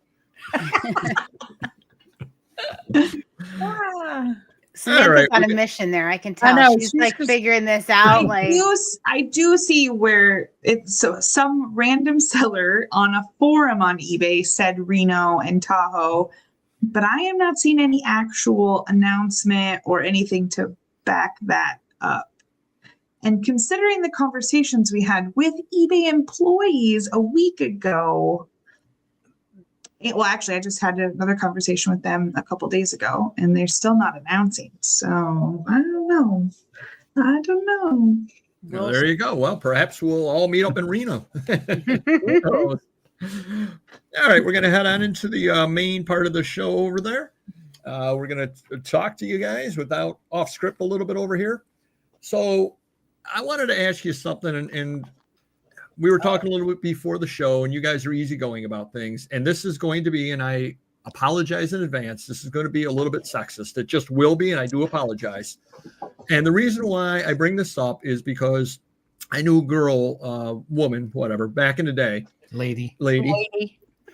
Samantha's on a mission there. I can tell. I know, she's like figuring this out. I do see where it's some random seller on a forum on eBay said Reno and Tahoe, but I am not seeing any actual announcement or anything to back that up. And considering the conversations we had with eBay employees a week ago, well, actually, I just had another conversation with them a couple days ago, and they're still not announcing. So I don't know. Well, there you go. Well, perhaps we'll all meet up in Reno. All right, we're going to head on into the main part of the show over there. We're going to talk to you guys without off script a little bit over here. So I wanted to ask you something, and we were talking a little bit before the show, and you guys are easygoing about things. And this is going to be, and I apologize in advance, this is going to be a little bit sexist. It just will be, and I do apologize. And the reason why I bring this up is because I knew a girl, woman, whatever, back in the day. Lady.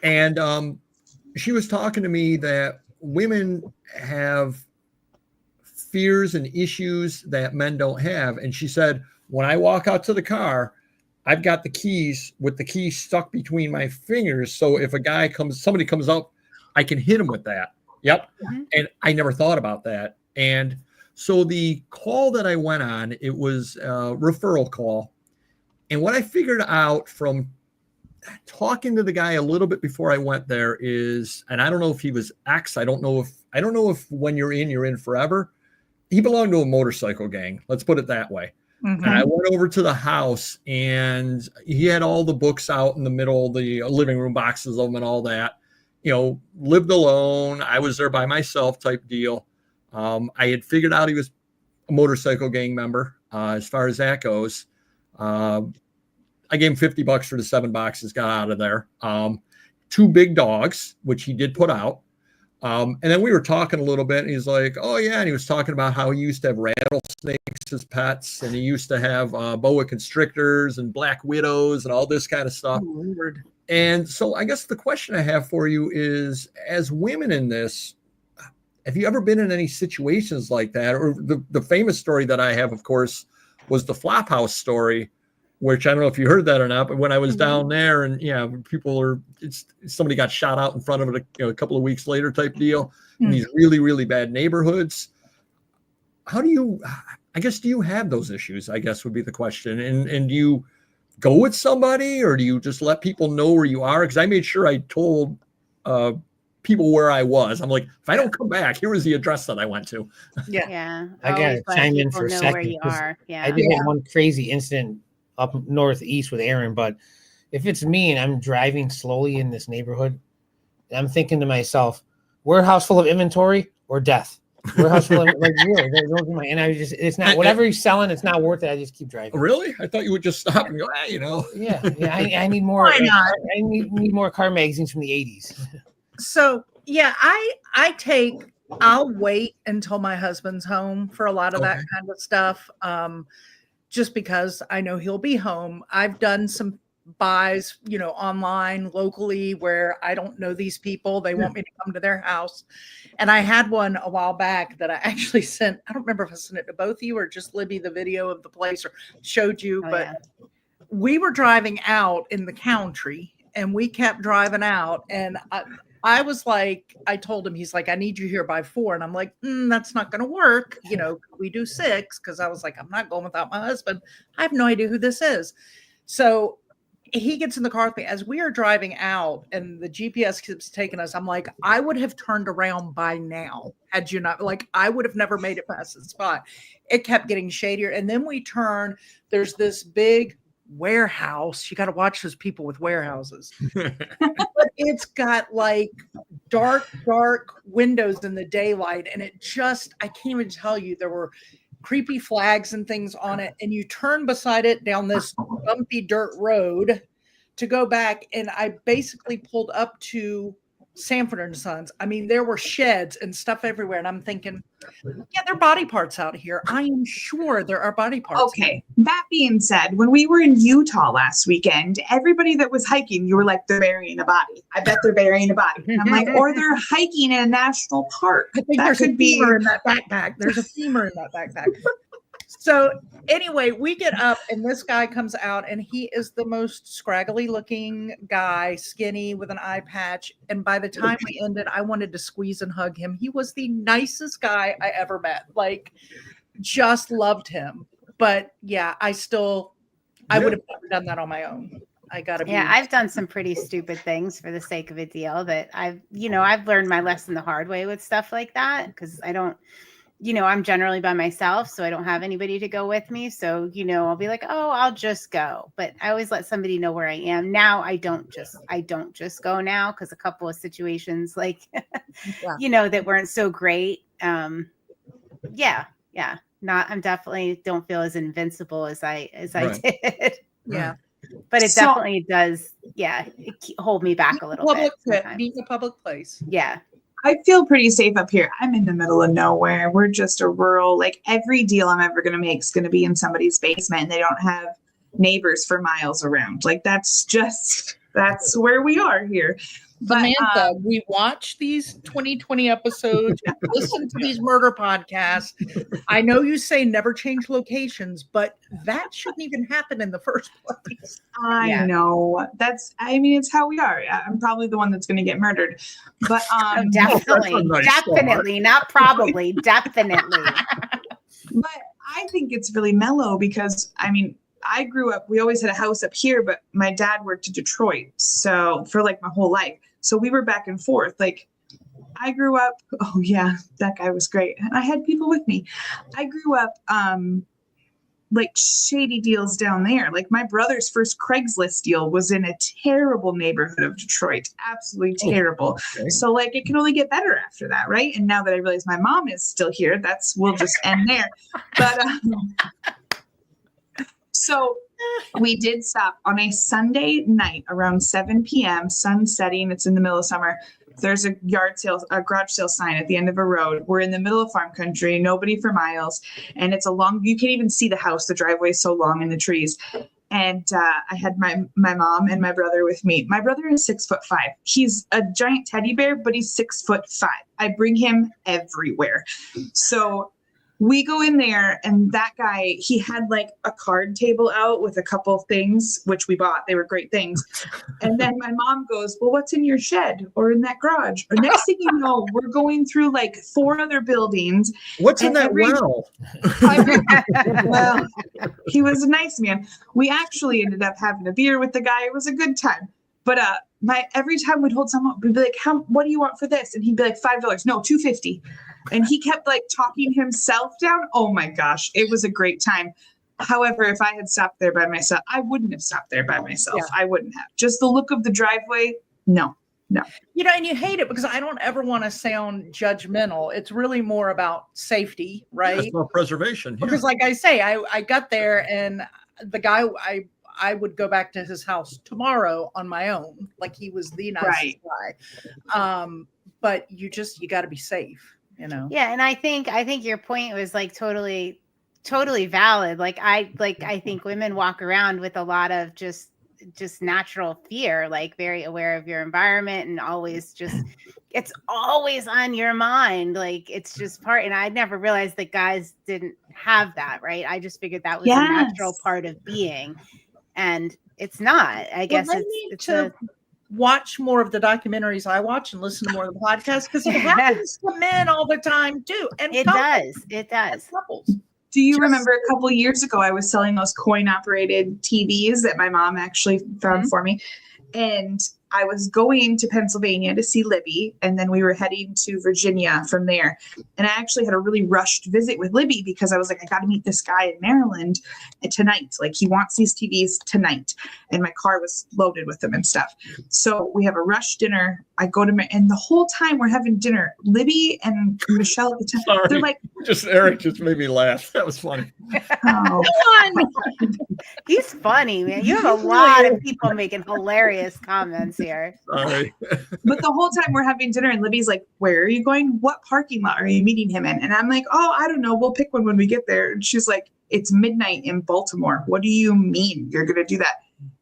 And she was talking to me that women have fears and issues that men don't have. And she said, when I walk out to the car, I've got the keys with the key stuck between my fingers. So if somebody comes up, I can hit him with that. Yep. Mm-hmm. And I never thought about that. And so the call that I went on, it was a referral call. And what I figured out from talking to the guy a little bit before I went there is, and I don't know if he was ex, I don't know if when you're in forever. He belonged to a motorcycle gang. Let's put it that way. Mm-hmm. And I went over to the house, and he had all the books out in the middle, the living room, boxes of them and all that, lived alone. I was there by myself type deal. I had figured out he was a motorcycle gang member. As far as that goes, I gave him $50 for the 7 boxes, got out of there. 2 big dogs, which he did put out. And then we were talking a little bit, and he's like, oh yeah. And he was talking about how he used to have rattlesnakes as pets, and he used to have boa constrictors and black widows and all this kind of stuff. Oh, Lord. And so I guess the question I have for you is, as women in this, have you ever been in any situations like that? Or the famous story that I have, of course, was the Flophouse story, which I don't know if you heard that or not, but when I was down there, and somebody got shot out in front of it a couple of weeks later type deal in these really, really bad neighborhoods. How do you have those issues, I guess would be the question. And do you go with somebody, or do you just let people know where you are? Because I made sure I told people where I was. I'm like, if I don't come back, here was the address that I went to. Yeah. I got to chime in for a second. Where you are. Yeah. I did have one crazy incident up northeast with Aaron, but if it's me and I'm driving slowly in this neighborhood, I'm thinking to myself, warehouse full of inventory or death. Warehouse full of, like, really, those are and I just, it's not, whatever he's selling, it's not worth it. I just keep driving. Really? I thought you would just stop and go, you know. Yeah. I need more. Why not? I need more car magazines from the 80s. So yeah, I'll wait until my husband's home for a lot of that kind of stuff. Just because I know he'll be home. I've done some buys, online locally where I don't know these people. They want me to come to their house. And I had one a while back that I actually sent. I don't remember if I sent it to both of you or just Libby the video of the place or showed you, we were driving out in the country and we kept driving out. And I was like, I told him, he's like, I need you here by 4. And I'm like, that's not going to work. We do 6. Cause I was like, I'm not going without my husband. I have no idea who this is. So he gets in the car with me as we are driving out and the GPS keeps taking us. I'm like, I would have turned around by now. Had you not, like, I would have never made it past the spot. It kept getting shadier. And then we turn, there's this big warehouse. You got to watch those people with warehouses. But it's got like dark windows in the daylight. And it just, I can't even tell you, there were creepy flags and things on it. And you turn beside it down this bumpy dirt road to go back. And I basically pulled up to Sanford & Sons. I mean, there were sheds and stuff everywhere. And I'm thinking, yeah, there are body parts out here. I am sure there are body parts. Okay. That being said, when we were in Utah last weekend, everybody that was hiking, you were like, they're burying a body. I bet they're burying a body. And I'm like, or they're hiking in a national park. I think there's a femur in that backpack. There's a femur in that backpack. So anyway, we get up and this guy comes out and he is the most scraggly looking guy, skinny with an eye patch. And by the time we ended, I wanted to squeeze and hug him. He was the nicest guy I ever met. Like, just loved him. But yeah, I would have never done that on my own. I gotta be. Yeah, I've done some pretty stupid things for the sake of a deal that I've learned my lesson the hard way with stuff like that. Cause I don't, I'm generally by myself, so I don't have anybody to go with me. So, I'll be like, oh, I'll just go. But I always let somebody know where I am. Now I don't just go now because a couple of situations like, that weren't so great. I'm definitely don't feel as invincible as I did. Yeah. But it definitely does. Yeah. Hold me back a little bit. Being a public place. Yeah. I feel pretty safe up here. I'm in the middle of nowhere. We're just a rural, like every deal I'm ever going to make is going to be in somebody's basement and they don't have neighbors for miles around. Like that's where we are here. But, Samantha, we watch these 2020 episodes, listen to these murder podcasts. I know you say never change locations, but that shouldn't even happen in the first place. I know. It's how we are. I'm probably the one that's going to get murdered. But definitely, not probably, definitely. But I think it's really mellow because, I grew up, we always had a house up here, but my dad worked in Detroit. So for like my whole life. So we were back and forth. Like I grew up, oh yeah, that guy was great. And I had people with me. I grew up like shady deals down there. Like my brother's first Craigslist deal was in a terrible neighborhood of Detroit. Absolutely terrible. Okay. So like it can only get better after that, right? And now that I realize my mom is still here, we'll just end there. But so we did stop on a Sunday night around 7 p.m., sun setting. It's in the middle of summer. There's a garage sale sign at the end of a road. We're in the middle of farm country, nobody for miles. And it's you can't even see the house. The driveway is so long in the trees. And I had my mom and my brother with me. My brother is 6'5". He's a giant teddy bear, but he's 6'5". I bring him everywhere. So we go in there and that guy, he had like a card table out with a couple of things, which we bought. They were great things. And then my mom goes, well, what's in your shed or in that garage? Or next thing you know, we're going through like 4 other buildings. What's in that well? Well, he was a nice man. We actually ended up having a beer with the guy. It was a good time. But every time we'd hold someone up, we'd be like, what do you want for this? And he'd be like, $5. No, $2.50. And he kept like talking himself down. Oh my gosh, it was a great time. However, if I had stopped there by myself, I wouldn't have stopped there by myself. Yeah. I wouldn't have. Just the look of the driveway. No. No. And you hate it because I don't ever want to sound judgmental. It's really more about safety, right? It's about preservation. Because like I say, I got there and the guy, I would go back to his house tomorrow on my own. Like he was the nicest guy. But you got to be safe, Yeah. And I think your point was like totally valid. Like I think women walk around with a lot of just natural fear, like very aware of your environment and always it's always on your mind. Like it's just and I never realized that guys didn't have that, right? I just figured that was a natural part of being, and it's not. I guess it's to watch more of the documentaries I watch and listen to more of the podcasts because it happens to men all the time too. And it does. Couples. Do you remember a couple years ago, I was selling those coin operated TVs that my mom actually found for me. And I was going to Pennsylvania to see Libby, and then we were heading to Virginia from there. And I actually had a really rushed visit with Libby because I was like, I got to meet this guy in Maryland tonight. Like he wants these TVs tonight. And my car was loaded with them and stuff. So we have a rush dinner. I go to and the whole time we're having dinner, Libby and Michelle at the time, they're like, Eric just made me laugh. That was funny. Oh. He's funny, man. You have a lot of people making hilarious comments here. Sorry. But the whole time we're having dinner and Libby's like, where are you going? What parking lot are you meeting him in? And I'm like, oh, I don't know. We'll pick one when we get there. And she's like, it's midnight in Baltimore. What do you mean you're going to do that?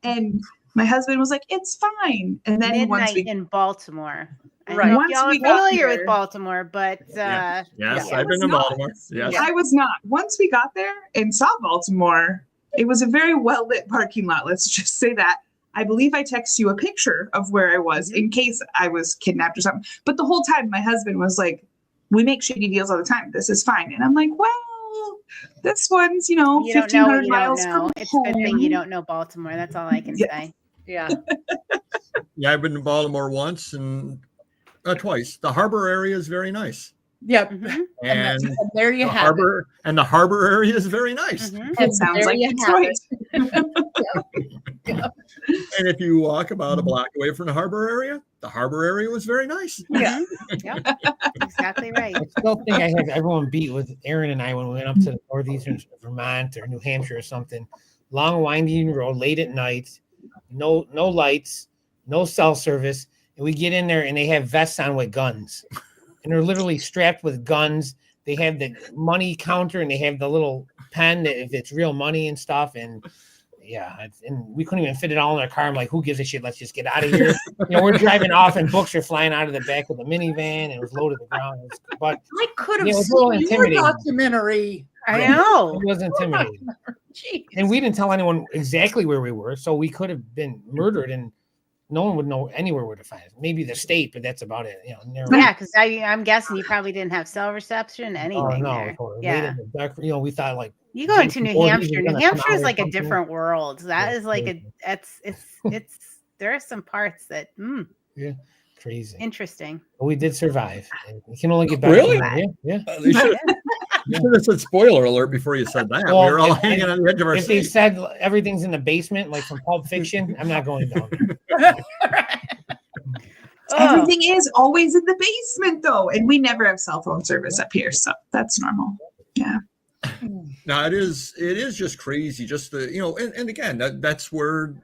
And my husband was like, it's fine. And then midnight in Baltimore. Right. Once y'all are familiar with Baltimore, but yes, I've been to Baltimore. Yes. I was not. Once we got there and saw Baltimore, it was a very well lit parking lot. Let's just say that. I believe I texted you a picture of where I was in case I was kidnapped or something. But the whole time my husband was like, we make shady deals all the time. This is fine. And I'm like, well, this one's, 1,500 miles from It's a good thing you don't know Baltimore. That's all I can say. Yeah. Yeah, I've been to Baltimore once and twice. The harbor area is very nice. Yep. Mm-hmm. And there you have harbor it. And the harbor area is very nice. Mm-hmm. It sounds like Detroit. And if you walk about a block away from the harbor area was very nice. Yeah. Yep. Exactly right. I still think I have everyone beat with Aaron and I when we went up to northeastern Vermont or New Hampshire or something. Long winding road, late at night, no lights, no cell service. And we get in there and they have vests on with guns. And they're literally strapped with guns. They have the money counter and they have the little pen that if it's real money and stuff. And and we couldn't even fit it all in our car. I'm like, who gives a shit? Let's just get out of here. We're driving off and books are flying out of the back of the minivan and it was loaded to the ground. But I could have seen your documentary. I know. It was intimidating. And we didn't tell anyone exactly where we were. So we could have been murdered and no one would know anywhere where to find us. Maybe the state, but that's about it. Yeah, because I'm guessing you probably didn't have cell reception, anything there. Yeah. We thought like you go into New Hampshire. New Hampshire is like a different world. That is like it's there are some parts that crazy. Interesting. But we did survive. You can only get better. Really? Yeah. You should have said spoiler alert before you said that. Well, we were all hanging on the edge of our seat. If they said everything's in the basement, like from Pulp Fiction, I'm not going down there. Everything is always in the basement, though. And we never have cell phone service up here. So that's normal. Yeah. No, it is just crazy. Just the, and again, that's where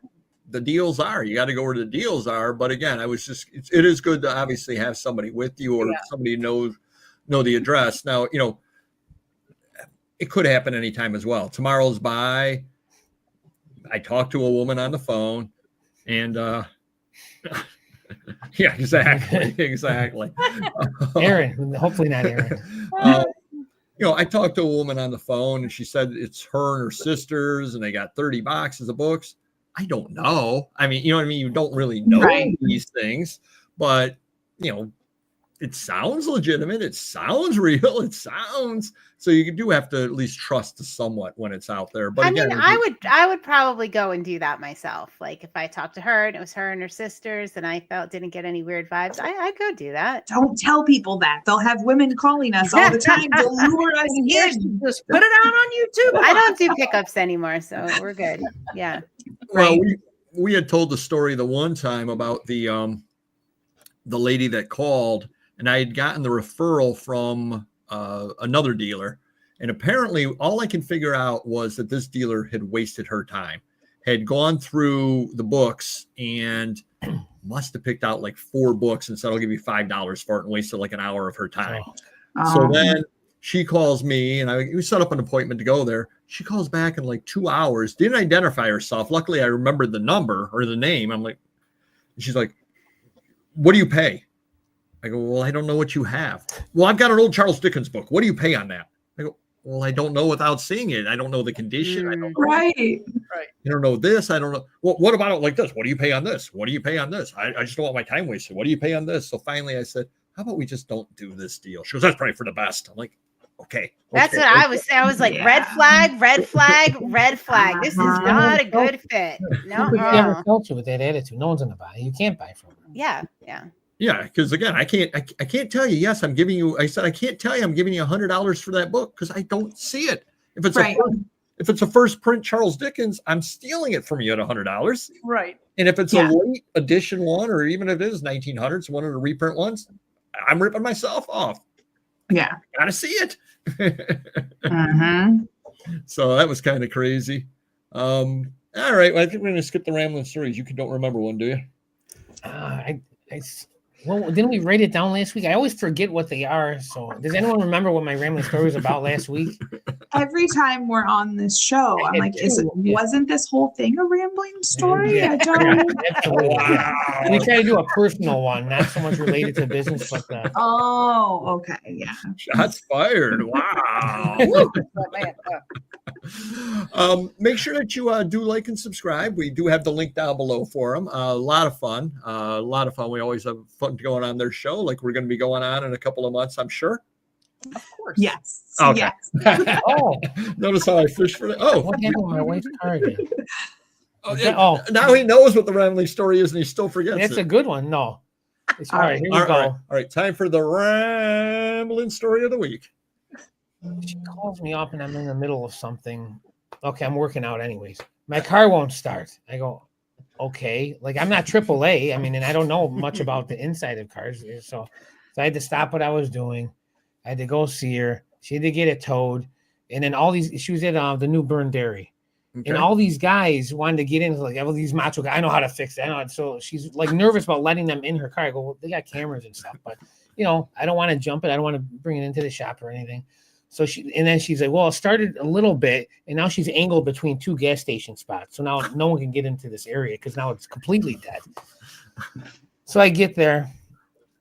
the deals are. You got to go where the deals are. But again, it is good to obviously have somebody with you or somebody know the address. Now, it could happen anytime as well. Tomorrow's by. I talked to a woman on the phone and, yeah, exactly. Aaron, hopefully not Aaron. I talked to a woman on the phone and she said it's her and her sisters and they got 30 boxes of books. I don't know. I mean, you know what I mean? You don't really know these things, but it sounds legitimate. It sounds real. So you do have to at least trust somewhat when it's out there. But again, I would probably go and do that myself. Like if I talked to her and it was her and her sisters and I didn't get any weird vibes, I'd go do that. Don't tell people that. They'll have women calling us all the time to lure us in. Just put it out on YouTube. I don't do pickups anymore, so we're good. Yeah. Well, we had told the story the one time about the the lady that called, and I had gotten the referral from another dealer. And apparently all I can figure out was that this dealer had wasted her time, had gone through the books and must have picked out like 4 books and said, I'll give you $5 for it, and wasted like an hour of her time. So then she calls me, and we set up an appointment to go there. She calls back in like 2 hours, didn't identify herself. Luckily, I remembered the number or the name. I'm like, she's like, what do you pay? I go, well, I don't know what you have. Well, I've got an old Charles Dickens book. What do you pay on that? I go, well, I don't know without seeing it. I don't know the condition. I don't know. Right. You don't know this. I don't know. Well, what about it like this? What do you pay on this? What do you pay on this? I just don't want my time wasted. What do you pay on this? So finally I said, how about we just don't do this deal? She goes, that's probably for the best. I'm like, okay. That's what I was saying. I was like, red flag, red flag, red flag. This is not a good fit. No. Culture with that attitude. No one's gonna buy. You can't buy from them. Yeah. Yeah, because again, I can't tell you. Yes, I'm giving you. I said I can't tell you. I'm giving you $100 for that book because I don't see it. If it's if it's a first print Charles Dickens, I'm stealing it from you at $100. Right. And if it's a late edition one, or even if it is 1900s, one of the reprint ones, I'm ripping myself off. Yeah, gotta see it. Mm-hmm. So that was kind of crazy. All right, well, I think we're gonna skip the rambling stories. You don't remember one, do you? Well, didn't we write it down last week? I always forget what they are. So does anyone remember what my rambling story was about last week? Every time we're on this show, I'm like, wasn't this whole thing a rambling story? Yeah. I don't. Absolutely. Yeah. We try to do a personal one, not so much related to business, but Oh, okay. Yeah. Shots fired. Wow. Make sure that you do like and subscribe. We do have the link down below for them. A lot of fun. We always have fun going on their show, like we're going to be going on in a couple of months, I'm sure. Of course. Yes. Okay. Yes. Notice how I fish for that. Oh, what happened with my wife's car again? Now he knows what the rambling story is, and he still forgets. That's a good one. No. All right. Here you go. All right. Time for the rambling story of the week. She calls me up and I'm in the middle of something. Okay, I'm working out anyways. My car won't start. I go, okay. Like, I'm not AAA. I mean, and I don't know much about the inside of cars. So I had to stop what I was doing. I had to go see her. She had to get it towed. And then she was at the New Bern Dairy. Okay. And all these guys wanted to get in, like, all these macho guys. I know how to fix it. So she's like nervous about letting them in her car. I go, well, they got cameras and stuff, but I don't want to jump it. I don't want to bring it into the shop or anything. So she's like, well, it started a little bit, and now she's angled between 2 gas station spots. So now no one can get into this area because now it's completely dead. So I get there,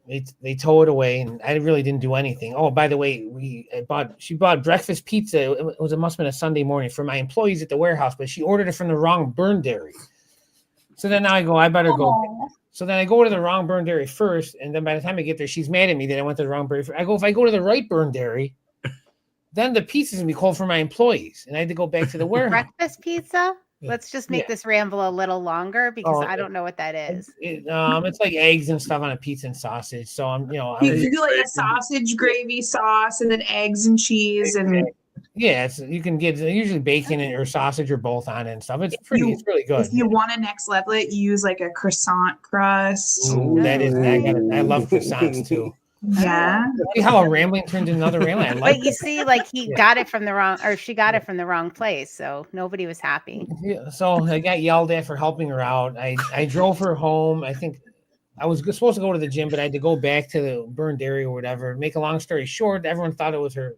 they tow it away, and I really didn't do anything. Oh, by the way, she bought breakfast pizza. It must have been a Sunday morning for my employees at the warehouse, but she ordered it from the wrong Bern Dairy. So then now I go, I better go. So then I go to the wrong Bern Dairy first, and then by the time I get there, she's mad at me that I went to the wrong Dairy. I go, if I go to the right Bern Dairy, then the pizza's gonna be cold for my employees, and I had to go back to the warehouse. Breakfast pizza? Let's just make this ramble a little longer because I don't know what that is. It's like eggs and stuff on a pizza and sausage. So you do like a sausage gravy sauce and then eggs and cheese and you can get usually bacon or sausage or both on it and stuff. It's really good. If you want to next level it, you use like a croissant crust. Ooh, that is I love croissants too. Yeah. See how a rambling turned into another rambling. But you see, like she got it from the wrong place, so nobody was happy. Yeah, so I got yelled at for helping her out. I drove her home. I think I was supposed to go to the gym, but I had to go back to the Bern Dairy or whatever. Make a long story short, everyone thought it was her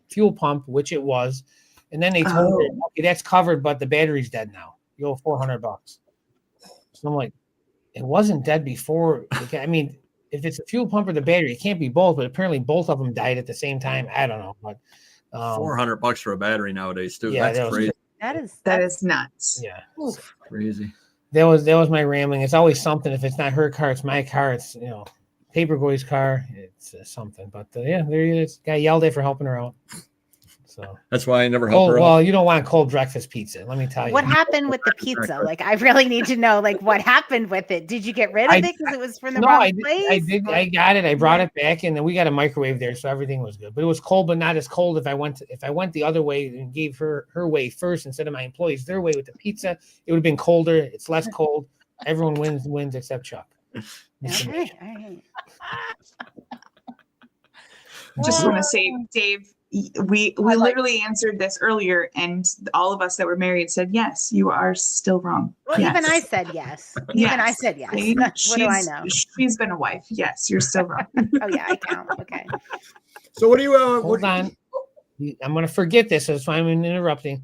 fuel pump, which it was, and then they told her, "Okay, that's covered, but the battery's dead now. You owe $400." So I'm like, it wasn't dead before. I mean, if it's a fuel pump or the battery, it can't be both, but apparently both of them died at the same time. I don't know, but $400 for a battery nowadays too. Yeah, that's crazy. That is nuts. Yeah, crazy. That was my rambling. It's always something. If it's not her car, it's my car. It's Paperboy's car. It's something. But there he is. Got yelled at for helping her out. So that's why I never help her out. Well, you don't want cold breakfast pizza. Let me tell you. What happened with the pizza? Like, I really need to know, like, what happened with it? Did you get rid of it because it was from the wrong place? I did. I got it. I brought it back, and then we got a microwave there, so everything was good. But it was cold, but not as cold if I went the other way and gave her way first instead of my employees their way with the pizza. It would have been colder. It's less cold. Everyone wins except Chuck. Okay, all right. Just want to say, Dave, we literally answered this earlier, and all of us that were married said, yes, you are still wrong. Well, yes. even I said yes. Yes. I said yes. See? What do I know? She's been a wife. Yes, you're still wrong. Oh yeah, I count. Okay. So what do you Hold on. I'm going to forget this. So that's why I'm interrupting.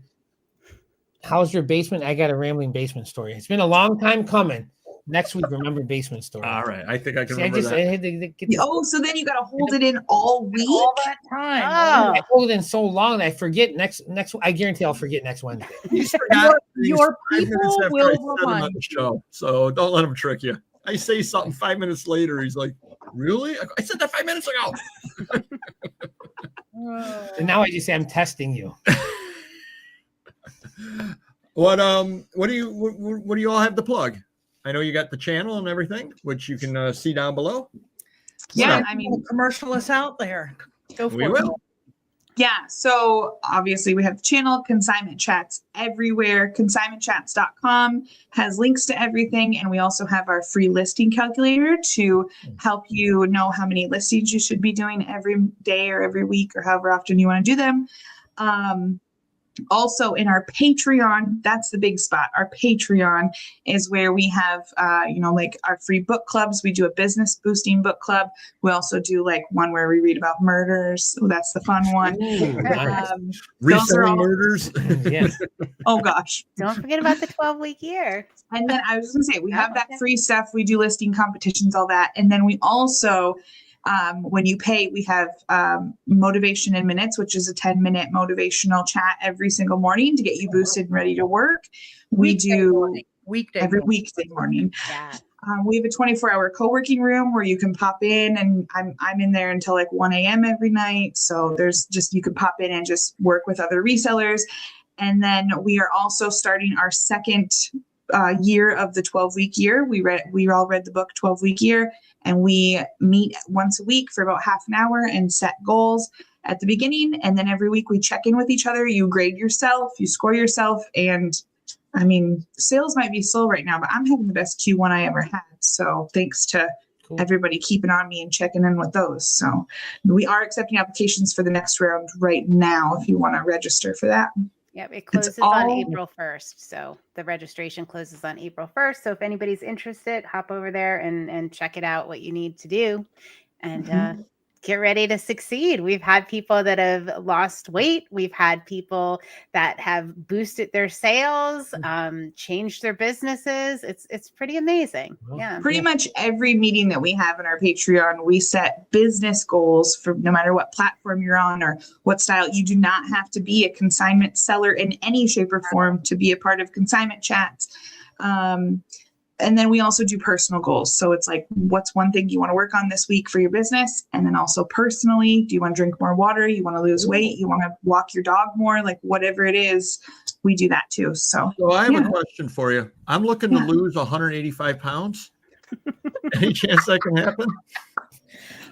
How's your basement? I got a rambling basement story. It's been a long time coming. Next week, remember basement story. All right. I think I can See, remember that. I had to get So then you got to hold it in all week? All that time. I hold it in so long that I forget next. I guarantee I'll forget next Wednesday. He's forgot Your 5 minutes people after will I said him on remind the show. So don't let him trick you. I say something 5 minutes later. He's like, really? I said that 5 minutes ago. And now I just say I'm testing you. What do you all have to plug? I know you got the channel and everything, which you can see down below. Yeah, I mean, commercial is out there. Go for We it. will. Yeah, so obviously we have the channel, Consignment Chats everywhere. Consignmentchats.com has links to everything. And we also have our free listing calculator to help you know how many listings you should be doing every day or every week or however often you want to do them. Also in our Patreon, that's the big spot. Our Patreon is where we have, like our free book clubs. We do a business boosting book club. We also do like one where we read about murders. So that's the fun one. Ooh, nice. Reselling murders. Yeah. Oh gosh. Don't forget about the 12-week year. And then I was going to say, we have that free stuff. We do listing competitions, all that. And then we also, when you pay, we have Motivation in Minutes, which is a 10-minute motivational chat every single morning to get you boosted and ready to work. We do every weekday morning. Yeah. We have a 24-hour co-working room where you can pop in, and I'm in there until like 1 a.m. every night. So you can pop in and just work with other resellers. And then we are also starting our second year of the 12-week year. We all read the book 12-Week Year, and we meet once a week for about half an hour and set goals at the beginning. And then every week we check in with each other. You grade yourself, you score yourself. And I mean, sales might be slow right now, but I'm having the best Q1 I ever had. So thanks to everybody keeping on me and checking in with those. So we are accepting applications for the next round right now if you want to register for that. Yep, it closes on April 1st. So the registration closes on April 1st. So if anybody's interested, hop over there and check it out, what you need to do. And get ready to succeed. We've had people that have lost weight. We've had people that have boosted their sales, changed their businesses. It's pretty amazing. Yeah. Pretty much every meeting that we have in our Patreon, we set business goals for no matter what platform you're on or what style. You do not have to be a consignment seller in any shape or form to be a part of Consignment Chats. And then we also do personal goals. So it's like, what's one thing you want to work on this week for your business? And then also personally, do you want to drink more water? You want to lose weight? You want to walk your dog more? Like whatever it is, we do that too. So I have a question for you. I'm looking to lose 185 pounds. Any chance that can happen?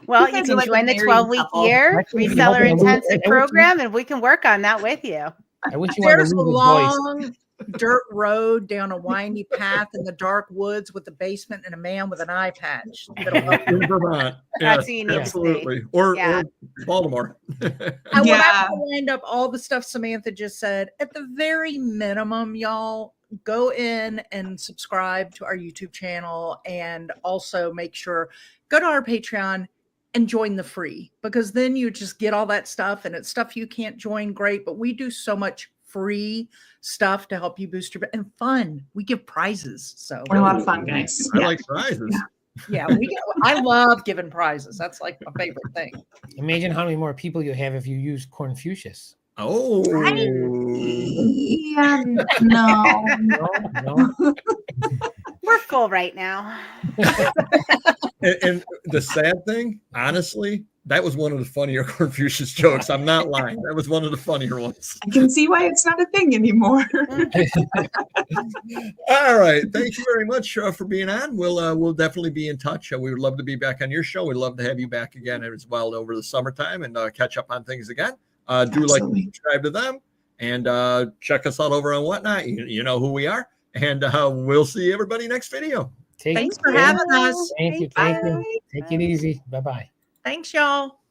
Well, you can join the 12-week year reseller intensive program, and we can work on that with you. I wish you There's a long dirt road down a windy path in the dark woods with a basement and a man with an eye patch. In Vermont. That's who you need absolutely. To or Baltimore. I want to wind up all the stuff Samantha just said. At the very minimum, y'all, go in and subscribe to our YouTube channel, and also make sure go to our Patreon and join the free, because then you just get all that stuff, and it's stuff you can't join. Great. But we do so much free stuff to help you boost your and fun. We give prizes. So we're a lot of fun, guys. I like prizes. Yeah, I love giving prizes. That's like my favorite thing. Imagine how many more people you have if you use Cornfucius. Oh, yeah, no. We're full right now. and the sad thing, honestly, that was one of the funnier Confucius jokes. I'm not lying. That was one of the funnier ones. I can see why it's not a thing anymore. All right. Thank you very much for being on. We'll definitely be in touch. We would love to be back on your show. We'd love to have you back again as well over the summertime and catch up on things again. Do like and subscribe to them, and check us out over on Whatnot. You know who we are, and we'll see everybody next video. Thanks for having us. Thank you. Take it easy. Bye-bye. Thanks, y'all.